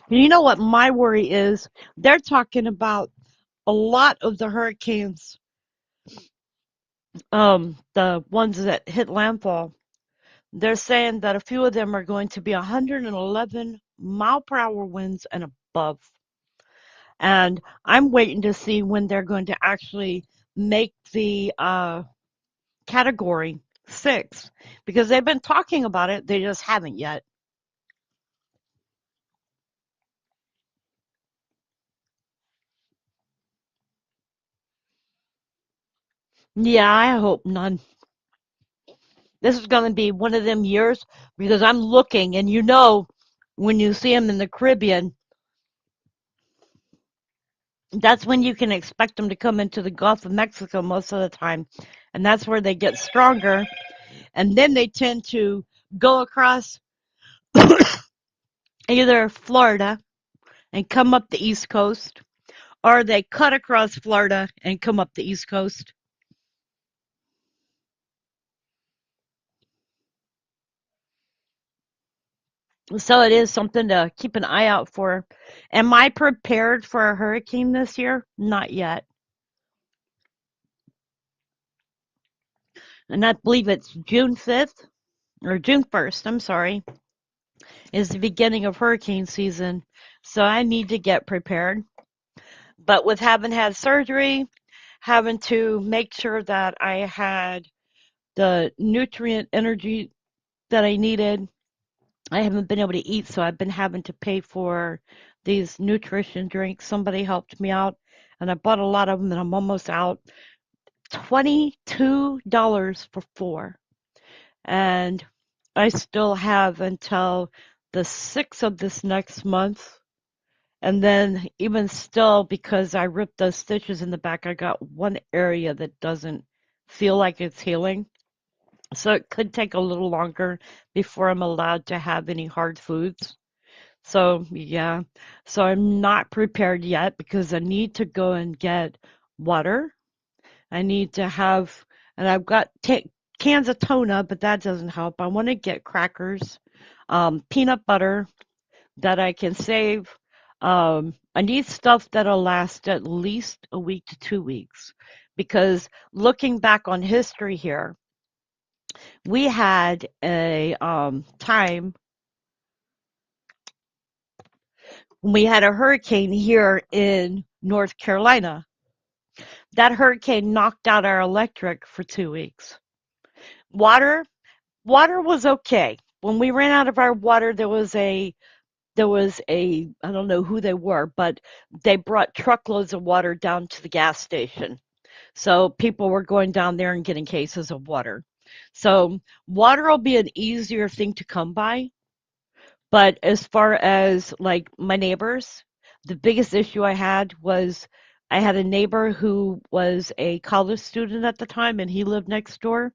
You know what my worry is? They're talking about a lot of the hurricanes, the ones that hit landfall. They're saying that a few of them are going to be 111-mile-per-hour winds and above. And I'm waiting to see when they're going to actually make the category 6 because they've been talking about it, they just haven't yet. Yeah, I hope none. This is going to be one of them years because I'm looking, and you know, when you see them in the Caribbean, that's when you can expect them to come into the Gulf of Mexico most of the time. And that's where they get stronger. And then they tend to go across either Florida and come up the East Coast, or they cut across Florida and come up the East Coast. So it is something to keep an eye out for. Am I prepared for a hurricane this year? Not yet. And I believe it's June 5th or June 1st. I'm sorry. is the beginning of hurricane season. So I need to get prepared. But with having had surgery, having to make sure that I had the nutrient energy that I needed, I haven't been able to eat, so I've been having to pay for these nutrition drinks. Somebody helped me out, and I bought a lot of them, and I'm almost out. $22 for four. And I still have until the 6th of this next month. And then, even still, because I ripped those stitches in the back, I got one area that doesn't feel like it's healing. So it could take a little longer before I'm allowed to have any hard foods. So, yeah. So I'm not prepared yet because I need to go and get water. I need to have, and I've got cans of tuna, but that doesn't help. I want to get crackers, peanut butter that I can save. I need stuff that'll last at least a week to 2 weeks because looking back on history here, we had a time when we had a hurricane here in North Carolina. That hurricane knocked out our electric for 2 weeks. Water, water was okay. When we ran out of our water, there was a I don't know who they were, but they brought truckloads of water down to the gas station. So people were going down there and getting cases of water. So water will be an easier thing to come by. But as far as like my neighbors, the biggest issue I had was I had a neighbor who was a college student at the time and he lived next door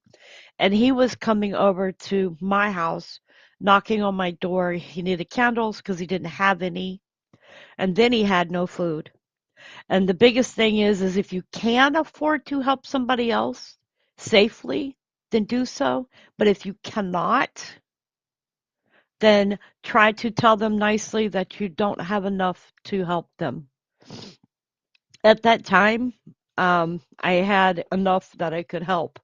and he was coming over to my house, knocking on my door. He needed candles because he didn't have any, and then he had no food. And the biggest thing is if you can afford to help somebody else safely, then do so. But if you cannot, then try to tell them nicely that you don't have enough to help them. At that time, I had enough that I could help.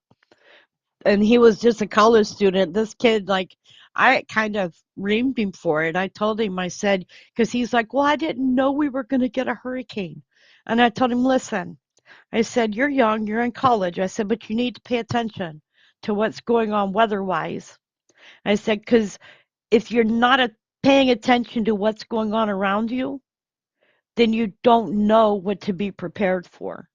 And he was just a college student. This kid, like, I kind of reamed him for it. I told him, I said, because he's like, well, I didn't know we were going to get a hurricane. And I told him, listen, I said, you're young, you're in college. I said, but you need to pay attention to what's going on weather-wise. I said, because if you're not paying attention to what's going on around you, then you don't know what to be prepared for.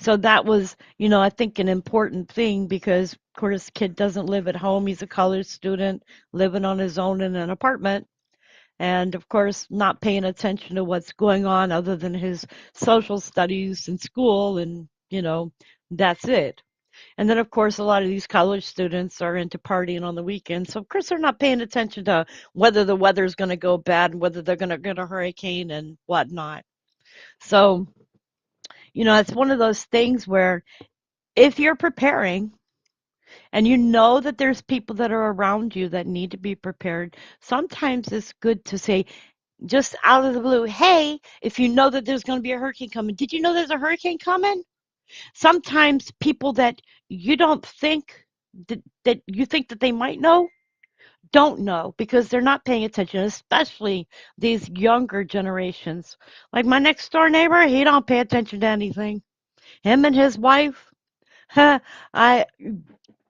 So that was, I think an important thing because, of course, kid doesn't live at home. He's a college student living on his own in an apartment. And of course, not paying attention to what's going on other than his social studies in school. And, that's it. And then, of course, a lot of these college students are into partying on the weekends. So, of course, they're not paying attention to whether the weather's going to go bad and whether they're going to get a hurricane and whatnot. So, it's one of those things where if you're preparing and you know that there's people that are around you that need to be prepared, sometimes it's good to say, just out of the blue, hey, if you know that there's going to be a hurricane coming, did you know there's a hurricane coming? Sometimes people that you don't think that you think that they might know don't know because they're not paying attention, especially these younger generations. Like my next door neighbor, he don't pay attention to anything. Him and his wife, I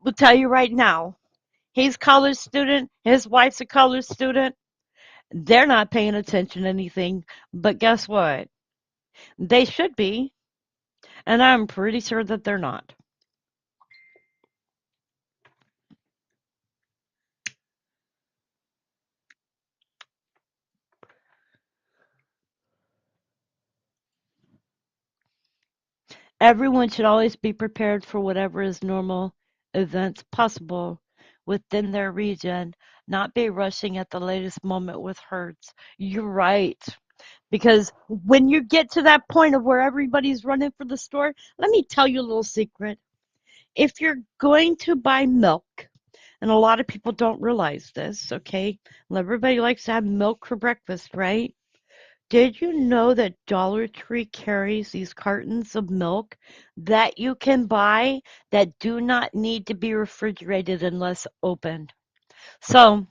will tell you right now, he's a college student, his wife's a college student. They're not paying attention to anything, but guess what? They should be, and I'm pretty sure that they're not. Everyone should always be prepared for whatever is normal events possible within their region, not be rushing at the latest moment with hurts. You're right. Because when you get to that point of where everybody's running for the store, let me tell you a little secret. If you're going to buy milk, and a lot of people don't realize this, okay? Well, everybody likes to have milk for breakfast, right? Did you know that Dollar Tree carries these cartons of milk that you can buy that do not need to be refrigerated unless opened? So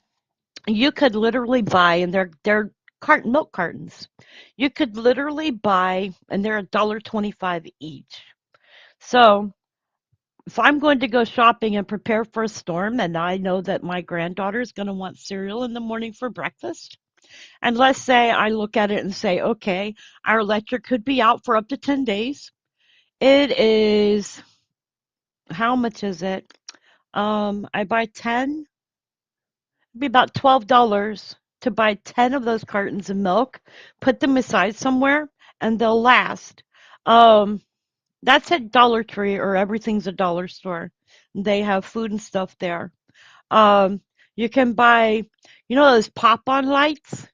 You could literally buy, and they're milk cartons. You could literally buy, and they're $1.25 each. So if I'm going to go shopping and prepare for a storm, and I know that my granddaughter is going to want cereal in the morning for breakfast, and let's say I look at it and say, okay, our electric could be out for up to 10 days. It is, how much is it? I buy 10, it'd be about $12 to buy 10 of those cartons of milk, put them aside somewhere, and they'll last. Um, that's at Dollar Tree or everything's a dollar store. They have food and stuff there. Um, you can buy, those pop-on lights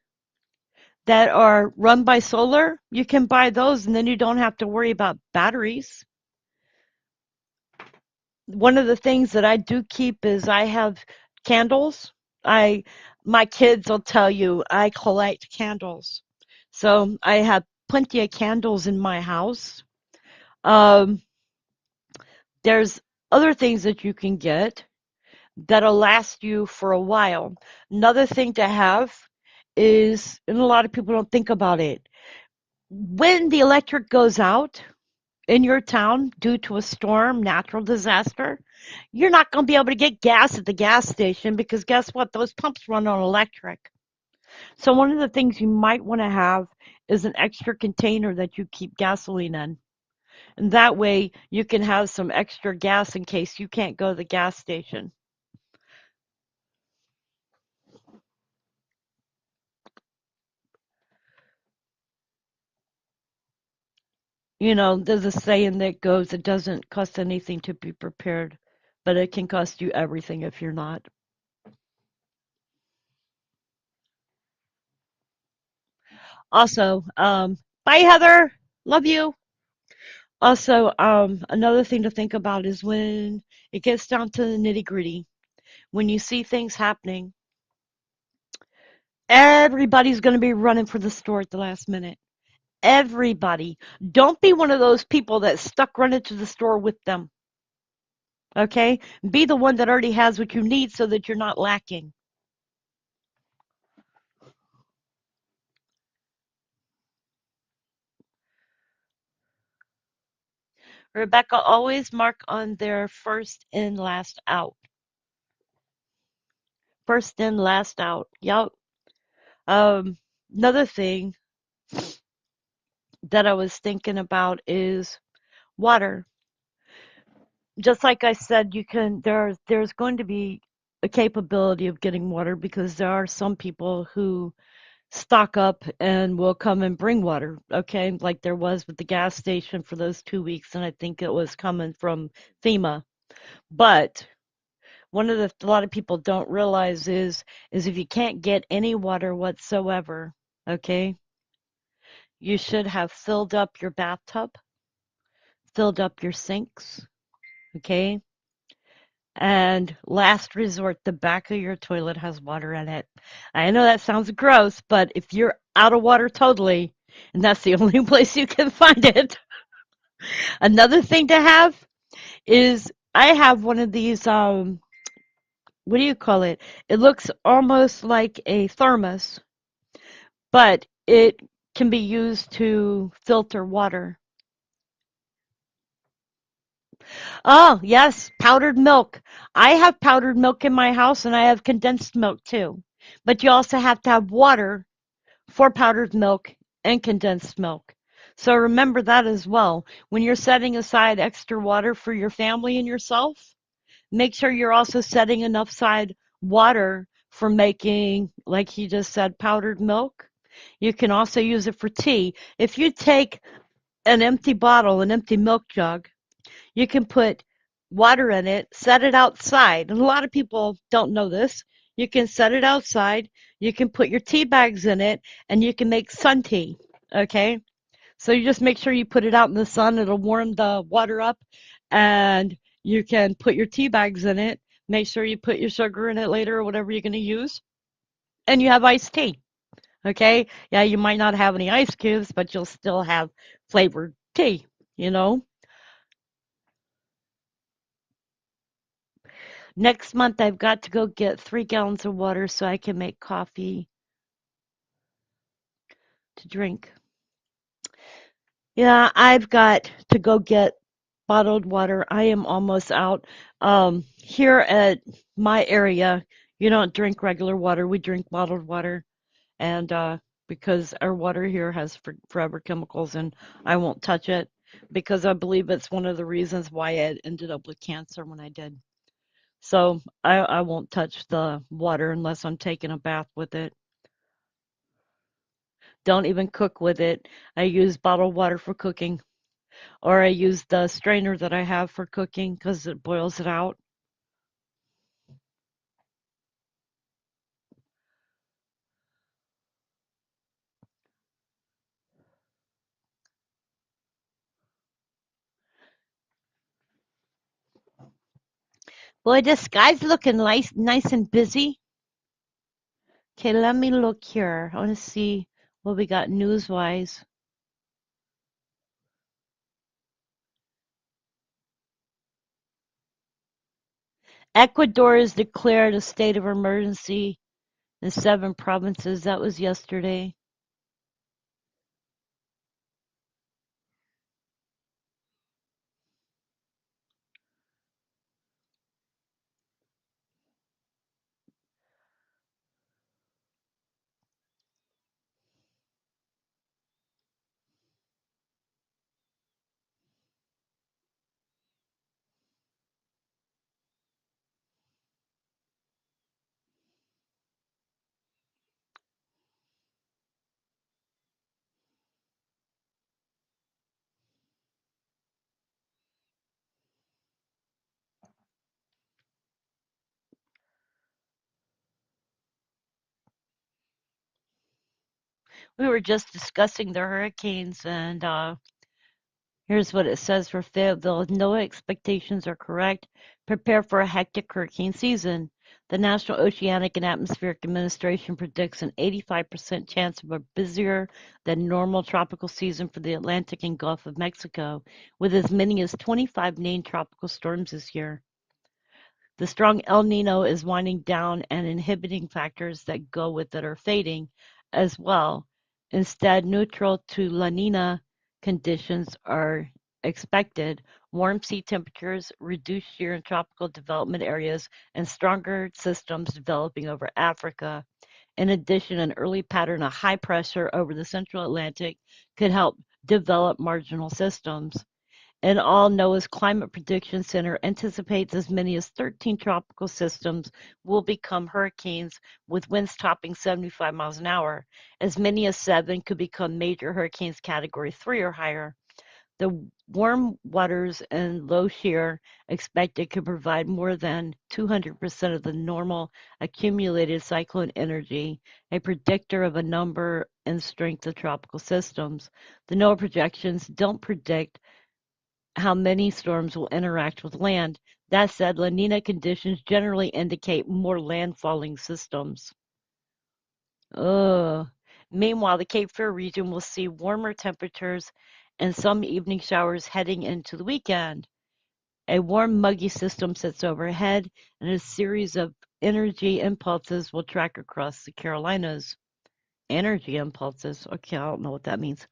that are run by solar? You can buy those and then you don't have to worry about batteries. One of the things that I do keep is I have candles. I My kids will tell you I collect candles. So I have plenty of candles in my house. Um, there's other things that you can get that'll last you for a while. Another thing to have is, and a lot of people don't think about it, when the electric goes out in your town due to a storm, natural disaster, you're not going to be able to get gas at the gas station because guess what? Those pumps run on electric. So, one of the things you might want to have is an extra container that you keep gasoline in. And that way you can have some extra gas in case you can't go to the gas station. There's a saying that goes, it doesn't cost anything to be prepared, but it can cost you everything if you're not. Also, bye, Heather. Love you. Also, another thing to think about is when it gets down to the nitty gritty, when you see things happening, everybody's going to be running for the store at the last minute. Everybody. Don't be one of those people that's stuck running to the store with them. Okay? Be the one that already has what you need so that you're not lacking. Rebecca, always mark on their first in, last out. First in, last out. Yep. Um, Another thing that I was thinking about is water. Just like I said, there's going to be a capability of getting water because there are some people who stock up and will come and bring water, okay? Like there was with the gas station for those 2 weeks, and I think it was coming from FEMA. But one of the a lot of people don't realize is if you can't get any water whatsoever, okay, you should have filled up your bathtub, filled up your sinks, okay? And last resort, the back of your toilet has water in it. I know that sounds gross, but if you're out of water totally, and that's the only place you can find it. Another thing to have is I have one of these, what do you call it? It looks almost like a thermos, but it can be used to filter water. Oh, yes, powdered milk. I have powdered milk in my house and I have condensed milk too. But you also have to have water for powdered milk and condensed milk. So remember that as well. When you're setting aside extra water for your family and yourself, make sure you're also setting enough aside water for making, like he just said, powdered milk. You can also use it for tea. If you take an empty bottle, an empty milk jug, you can put water in it, set it outside. And a lot of people don't know this. You can set it outside. You can put your tea bags in it, and you can make sun tea. Okay? So you just make sure you put it out in the sun. It'll warm the water up, and you can put your tea bags in it. Make sure you put your sugar in it later or whatever you're going to use, and you have iced tea. Okay? Yeah, you might not have any ice cubes, but you'll still have flavored tea, you know? Next month, I've got to go get 3 gallons of water so I can make coffee to drink. Yeah, I've got to go get bottled water. I am almost out. Here at my area, you don't drink regular water. We drink bottled water. And because our water here has forever chemicals, and I won't touch it because I believe it's one of the reasons why I ended up with cancer when I did. So I won't touch the water unless I'm taking a bath with it. Don't even cook with it. I use bottled water for cooking, or I use the strainer that I have for cooking because it boils it out. Boy, the sky's looking nice and busy. Okay, let me look here. I want to see what we got news-wise. Ecuador has declared a state of emergency in 7 provinces. That was yesterday. We were just discussing the hurricanes, and here's what it says for Fayetteville. No expectations are correct. Prepare for a hectic hurricane season. The National Oceanic and Atmospheric Administration predicts an 85% chance of a busier than normal tropical season for the Atlantic and Gulf of Mexico, with as many as 25 named tropical storms this year. The strong El Nino is winding down, and inhibiting factors that go with it are fading as well. Instead, neutral to La Nina conditions are expected: warm sea temperatures, reduced shear in tropical development areas, and stronger systems developing over Africa. In addition, an early pattern of high pressure over the central Atlantic could help develop marginal systems. And all NOAA's Climate Prediction Center anticipates as many as 13 tropical systems will become hurricanes with winds topping 75 miles an hour. As many as 7 could become major hurricanes category 3 or higher. The warm waters and low shear expected could provide more than 200% of the normal accumulated cyclone energy, a predictor of a number and strength of tropical systems. The NOAA projections don't predict how many storms will interact with land. That said, La Nina conditions generally indicate more landfalling systems. Ugh. Meanwhile, the Cape Fear region will see warmer temperatures and some evening showers heading into the weekend. A warm, muggy system sits overhead, and a series of energy impulses will track across the Carolinas. Energy impulses. Okay, I don't know what that means.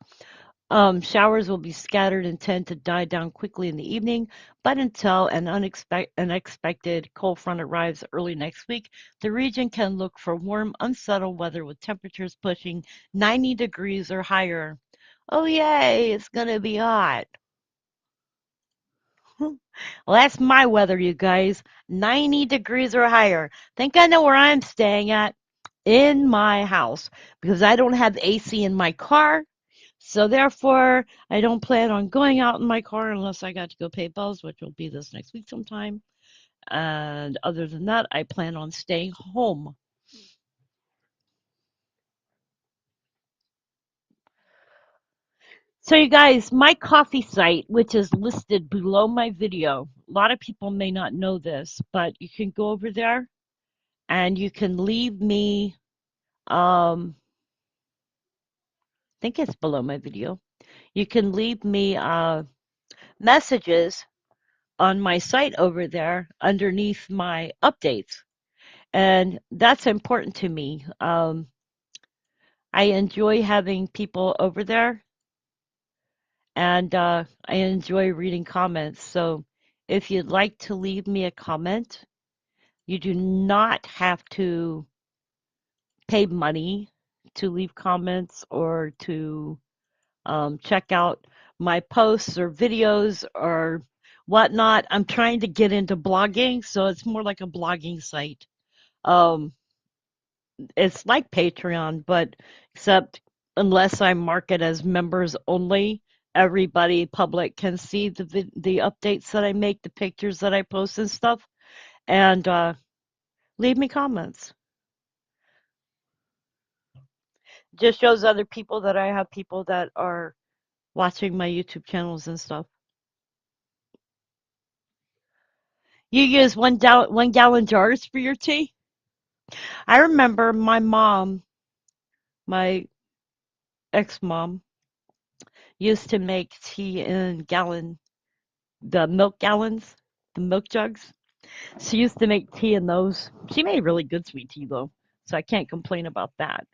Showers will be scattered and tend to die down quickly in the evening, but until an unexpected cold front arrives early next week, the region can look for warm, unsettled weather with temperatures pushing 90 degrees or higher. Oh, yay, it's going to be hot. Well, that's my weather, you guys. 90 degrees or higher. Think I know where I'm staying at? In my house, because I don't have AC in my car. So therefore, I don't plan on going out in my car unless I got to go pay bills, which will be this next week sometime. And other than that, I plan on staying home. So you guys, my coffee site, which is listed below my video, a lot of people may not know this, but you can go over there and you can leave me, I think it's below my video. You can leave me messages on my site over there underneath my updates. And that's important to me. I enjoy having people over there, and I enjoy reading comments. So if you'd like to leave me a comment, you do not have to pay money to leave comments or to check out my posts or videos or whatnot. I'm trying to get into blogging, so it's more like a blogging site. Um, it's like Patreon, but except unless I mark it as members only, everybody public can see the updates that I make, the pictures that I post and stuff, and leave me comments. Just shows other people that I have people that are watching my YouTube channels and stuff. You use 1 gallon jars for your tea? I remember my mom, my ex-mom, used to make tea in the milk gallons, the milk jugs. She used to make tea in those. She made really good sweet tea though, so I can't complain about that.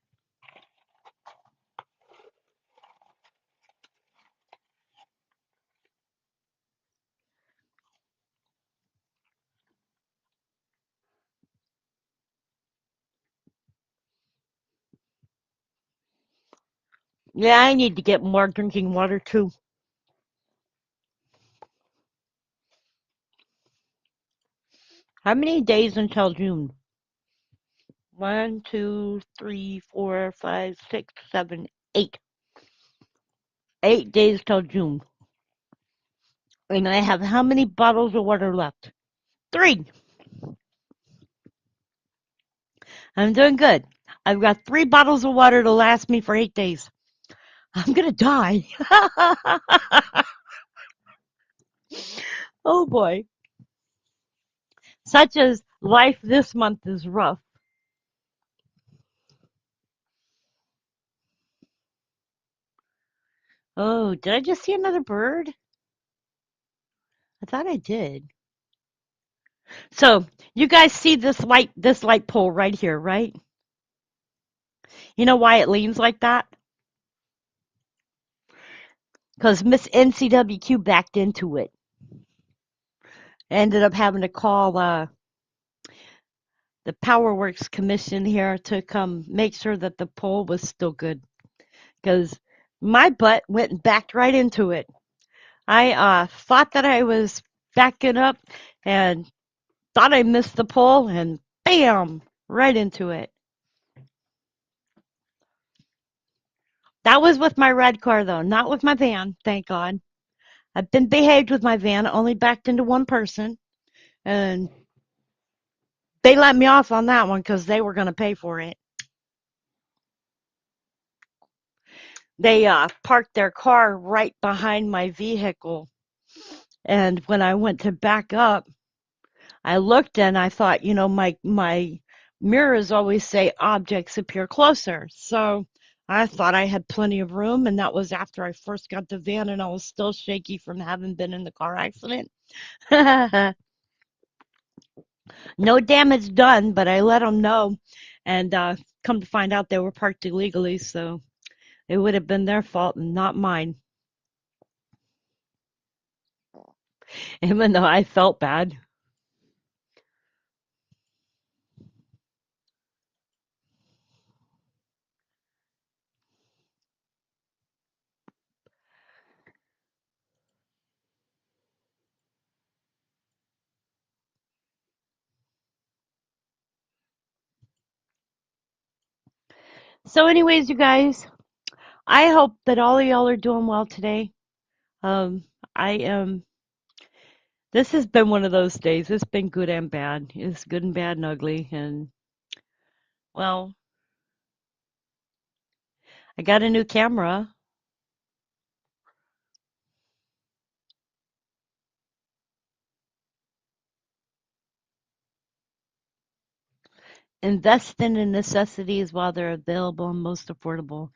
Yeah, I need to get more drinking water too. How many days until June? 1, 2, 3, 4, 5, 6, 7, 8. 8 days till June. And I have how many bottles of water left? 3. I'm doing good. I've got 3 bottles of water to last me for 8 days. I'm gonna die. Oh boy. Such as life this month is rough. Oh, did I just see another bird? I thought I did. So you guys see this light pole right here, right? You know why it leans like that? Because Miss NCWQ backed into it. Ended up having to call the Power Works Commission here to come make sure that the pole was still good. Because my butt went and backed right into it. I thought that I was backing up and thought I missed the pole and bam, right into it. That was with my red car though, not with my van, thank God. I've been behaved with my van, only backed into one person, and they let me off on that one because they were going to pay for it. They parked their car right behind my vehicle, and when I went to back up, I looked and I thought, my mirrors always say objects appear closer. So I thought I had plenty of room, and that was after I first got the van and I was still shaky from having been in the car accident. No damage done, but I let them know, and come to find out they were parked illegally, so it would have been their fault and not mine, even though I felt bad. So, anyways, you guys, I hope that all of y'all are doing well today. Um, I am. This has been one of those days. It's been good and bad. It's good and bad and ugly. And, well, I got a new camera. Invest in the necessities while they're available and most affordable.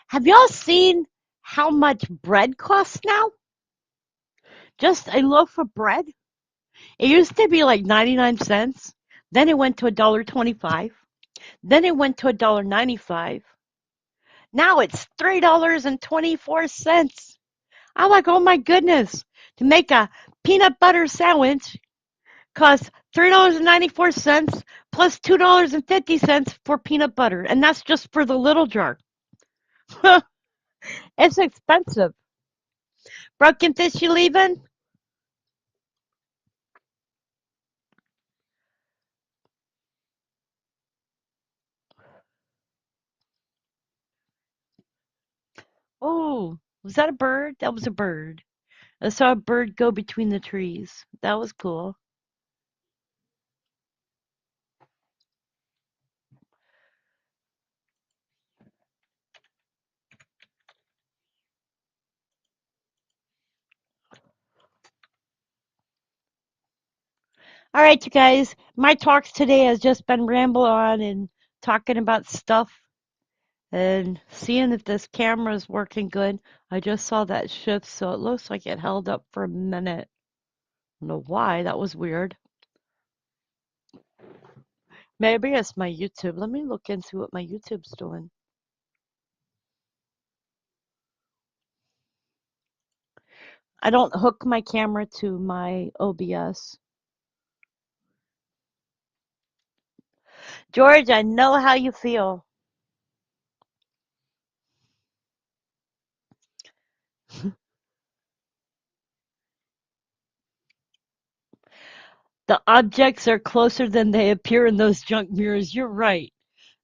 Have y'all seen how much bread costs now? Just a loaf of bread? It used to be like 99 cents. Then it went to $1.25. Then it went to $1.95. Now it's $3.24. I'm like, oh my goodness. To make a peanut butter sandwich costs $3.94 plus $2.50 for peanut butter. And that's just for the little jar. It's expensive. Broken fish, you leaving? Oh, was that a bird? That was a bird. I saw a bird go between the trees. That was cool. All right, you guys. My talks today has just been ramble on and talking about stuff and seeing if this camera is working good. I just saw that shift, so it looks like it held up for a minute. I don't know why. That was weird. Maybe it's my YouTube. Let me look and see what my YouTube's doing. I don't hook my camera to my OBS. George, I know how you feel. The objects are closer than they appear in those junk mirrors. You're right.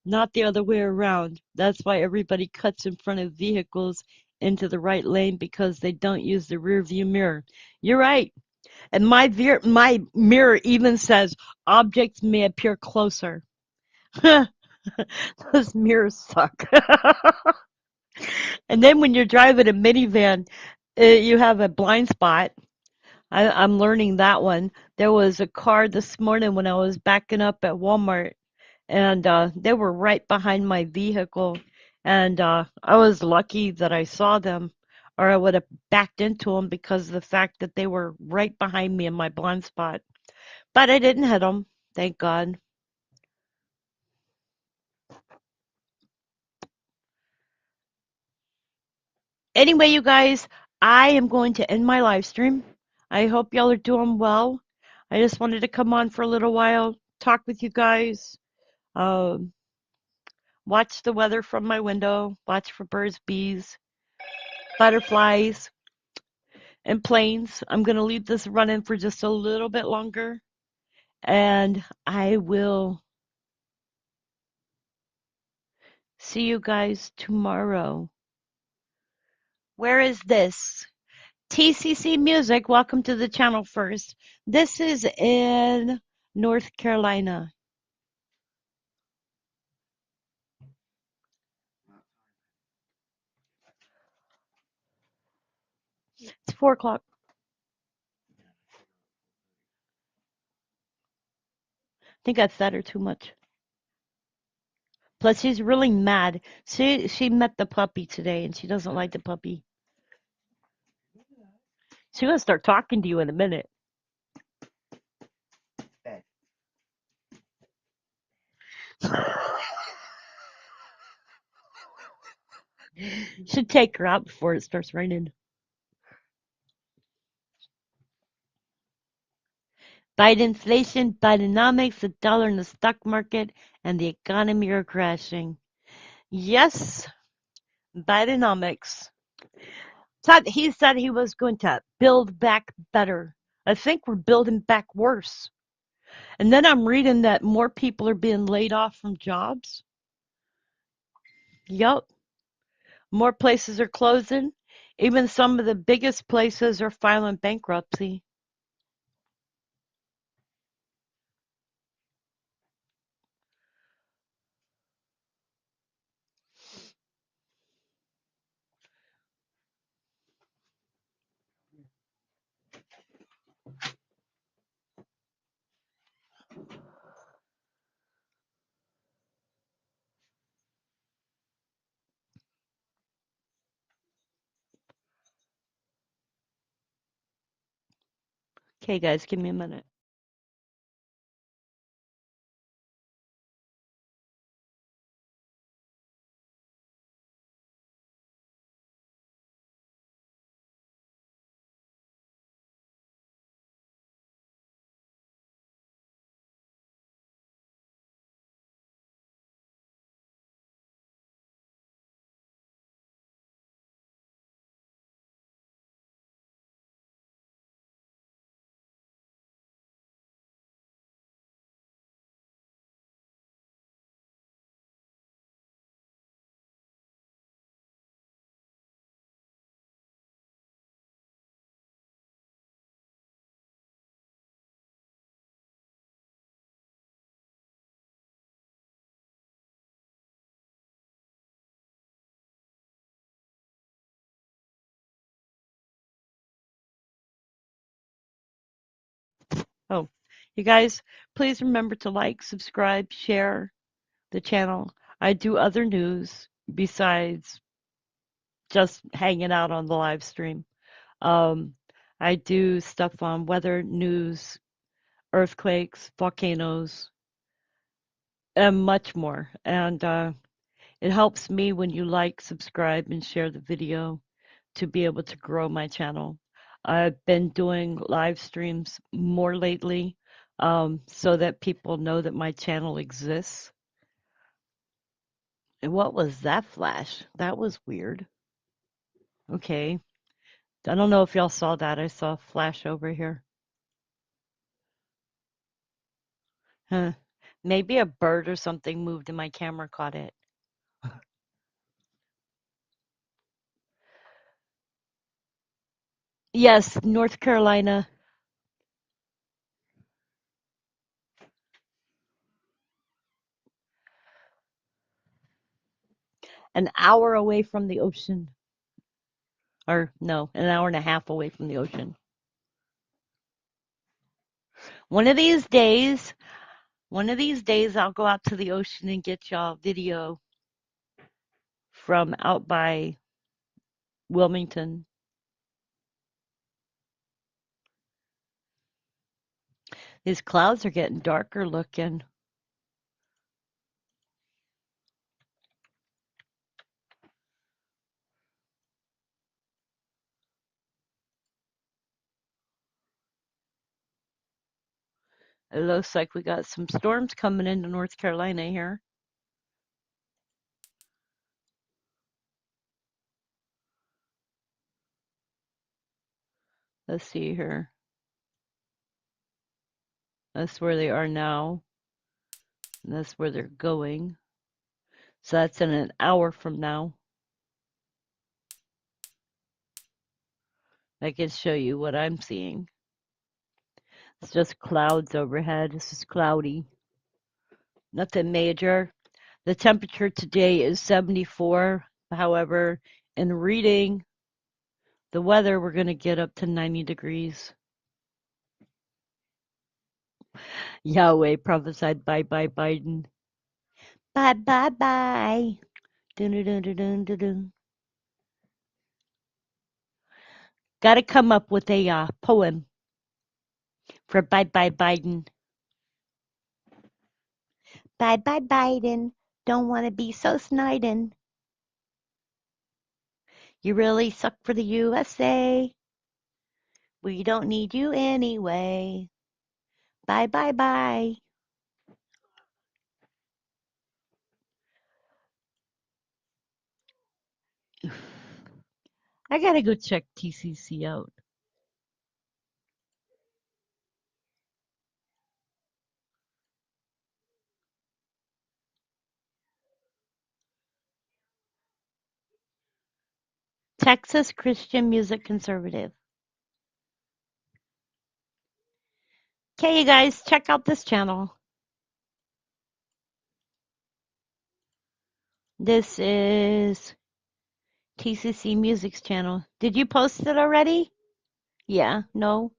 Not the other way around. That's why everybody cuts in front of vehicles into the right lane because they don't use the rear view mirror. You're right. And my mirror even says objects may appear closer. Those mirrors suck. And then when you're driving a minivan, you have a blind spot. I'm learning that one. There was a car this morning when I was backing up at Walmart, and they were right behind my vehicle, and I was lucky that I saw them, or I would have backed into them because of the fact that they were right behind me in my blind spot. But I didn't hit them, thank God. Anyway, you guys, I am going to end my live stream. I hope y'all are doing well. I just wanted to come on for a little while, talk with you guys, um, watch the weather from my window, watch for birds, bees, butterflies, and planes. I'm going to leave this running for just a little bit longer, and I will see you guys tomorrow. Where is this? TCC Music, welcome to the channel first. This is in North Carolina. It's 4 o'clock. I think I fed her too much. Plus, she's really mad. She met the puppy today, and she doesn't like the puppy. She's gonna start talking to you in a minute. Should take her out before it starts raining. Biden inflation, Bidenomics, the dollar in the stock market, and the economy are crashing. Yes, Bidenomics. He said he was going to build back better. I think we're building back worse. And then I'm reading that more people are being laid off from jobs. Yup. More places are closing. Even some of the biggest places are filing bankruptcy. Okay, guys, give me a minute. Oh, you guys, please remember to like, subscribe, share the channel. I do other news besides just hanging out on the live stream. Um, I do stuff on weather, news, earthquakes, volcanoes, and much more. And it helps me when you like, subscribe, and share the video to be able to grow my channel. I've been doing live streams more lately so that people know that my channel exists. And what was that flash? That was weird. Okay. I don't know if y'all saw that. I saw a flash over here. Huh. Maybe a bird or something moved and my camera caught it. Yes, North Carolina, an hour away from the ocean. Or no, an hour and a half away from the ocean. One of these days, one of these days I'll go out to the ocean and get y'all video from out by Wilmington. These clouds are getting darker looking. It looks like we got some storms coming into North Carolina here. Let's see here. That's where they are now. And that's where they're going. So that's in an hour from now. I can show you what I'm seeing. It's just clouds overhead. It's just cloudy. Nothing major. The temperature today is 74. However, in reading the weather, we're going to get up to 90 degrees. Yahweh prophesied bye bye Biden. Bye bye bye. Dun, dun, dun, dun, dun, dun, dun. Got to come up with a poem for bye bye Biden. Bye bye Biden. Don't want to be so sniden. You really suck for the USA. We don't need you anyway. Bye bye bye. I gotta go check TCC out. Texas Christian Music Conservative. Okay, you guys, check out this channel. This is TCC Music's channel. Did you post it already? Yeah, no,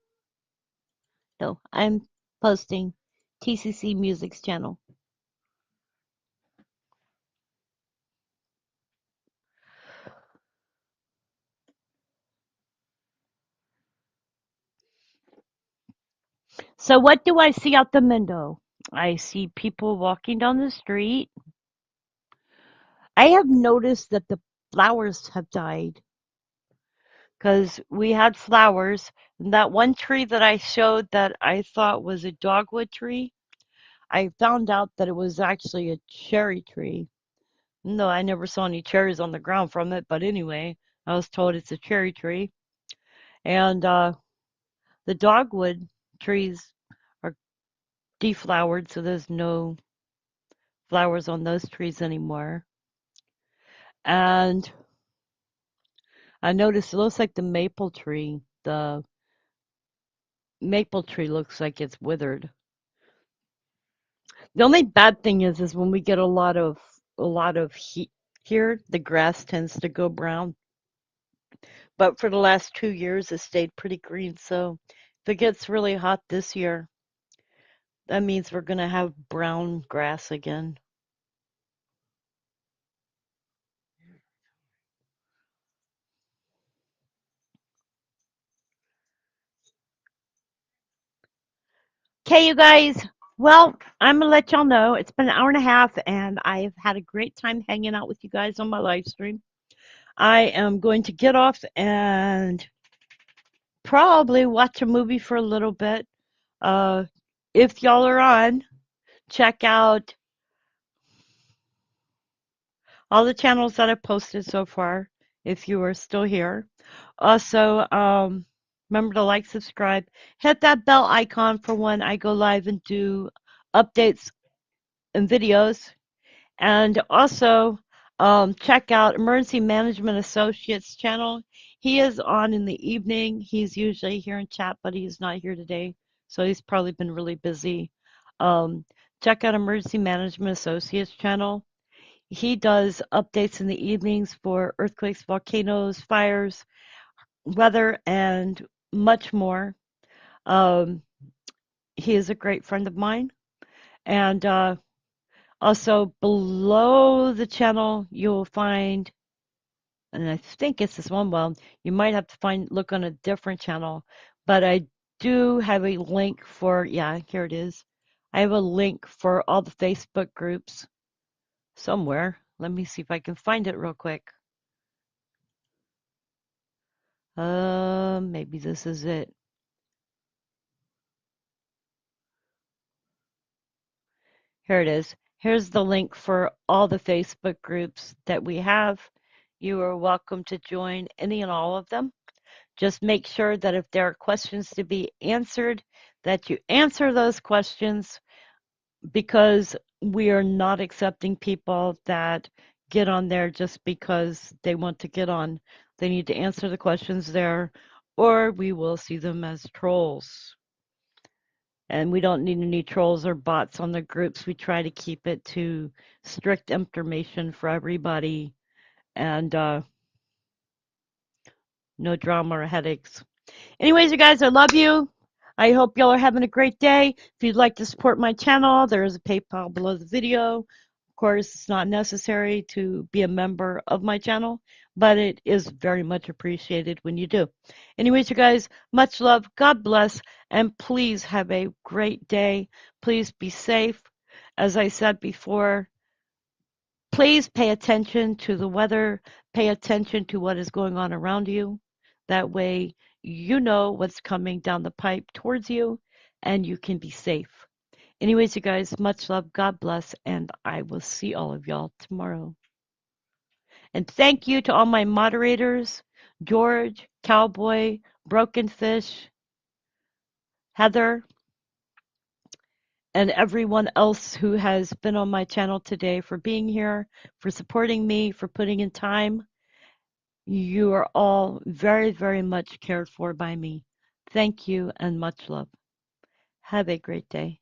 no. I'm posting TCC Music's channel. So what do I see out the window? I see people walking down the street. I have noticed that the flowers have died because we had flowers. And that one tree that I showed that I thought was a dogwood tree, I found out that it was actually a cherry tree. No, I never saw any cherries on the ground from it, but anyway, I was told it's a cherry tree. And the dogwood trees are deflowered, so there's no flowers on those trees anymore. And I noticed it looks like the maple tree. The maple tree looks like it's withered. The only bad thing is when we get a lot of heat here, the grass tends to go brown. But for the last 2 years, it stayed pretty green. So if it gets really hot this year, that means we're gonna have brown grass again. Okay, you guys. Well, I'm gonna let y'all know it's been an hour and a half, and I've had a great time hanging out with you guys on my live stream. I am going to get off and probably watch a movie for a little bit. Uh, if y'all are on, check out all the channels that I've posted so far. If you are still here, also remember to like, subscribe, hit that bell icon for when I go live and do updates and videos. And also, check out Emergency Management Associates channel. He is on in the evening. He's usually here in chat, but he's not here today. So he's probably been really busy. Um, check out Emergency Management Associates channel. He does updates in the evenings for earthquakes, volcanoes, fires, weather, and much more. Um, he is a great friend of mine. And also, below the channel, you'll find, and I think it's this one. Well, you might have to look on a different channel, but I do have a link for, yeah, here it is. I have a link for all the Facebook groups somewhere. Let me see if I can find it real quick. Maybe this is it. Here it is. Here's the link for all the Facebook groups that we have. You are welcome to join any and all of them. Just make sure that if there are questions to be answered, that you answer those questions because we are not accepting people that get on there just because they want to get on. They need to answer the questions there, or we will see them as trolls. And we don't need any trolls or bots on the groups. We try to keep it to strict information for everybody and no drama or headaches. Anyways, you guys, I love you. I hope y'all are having a great day. If you'd like to support my channel, there is a PayPal below the video. Of course, it's not necessary to be a member of my channel, but it is very much appreciated when you do. Anyways, you guys, much love. God bless. And please have a great day. Please be safe. As I said before, please pay attention to the weather, pay attention to what is going on around you. That way, you know what's coming down the pipe towards you and you can be safe. Anyways, you guys, much love, God bless, and I will see all of y'all tomorrow. And thank you to all my moderators George, Cowboy, Broken Fish, Heather, and everyone else who has been on my channel today for being here, for supporting me, for putting in time. You are all very, very much cared for by me. Thank you and much love. Have a great day.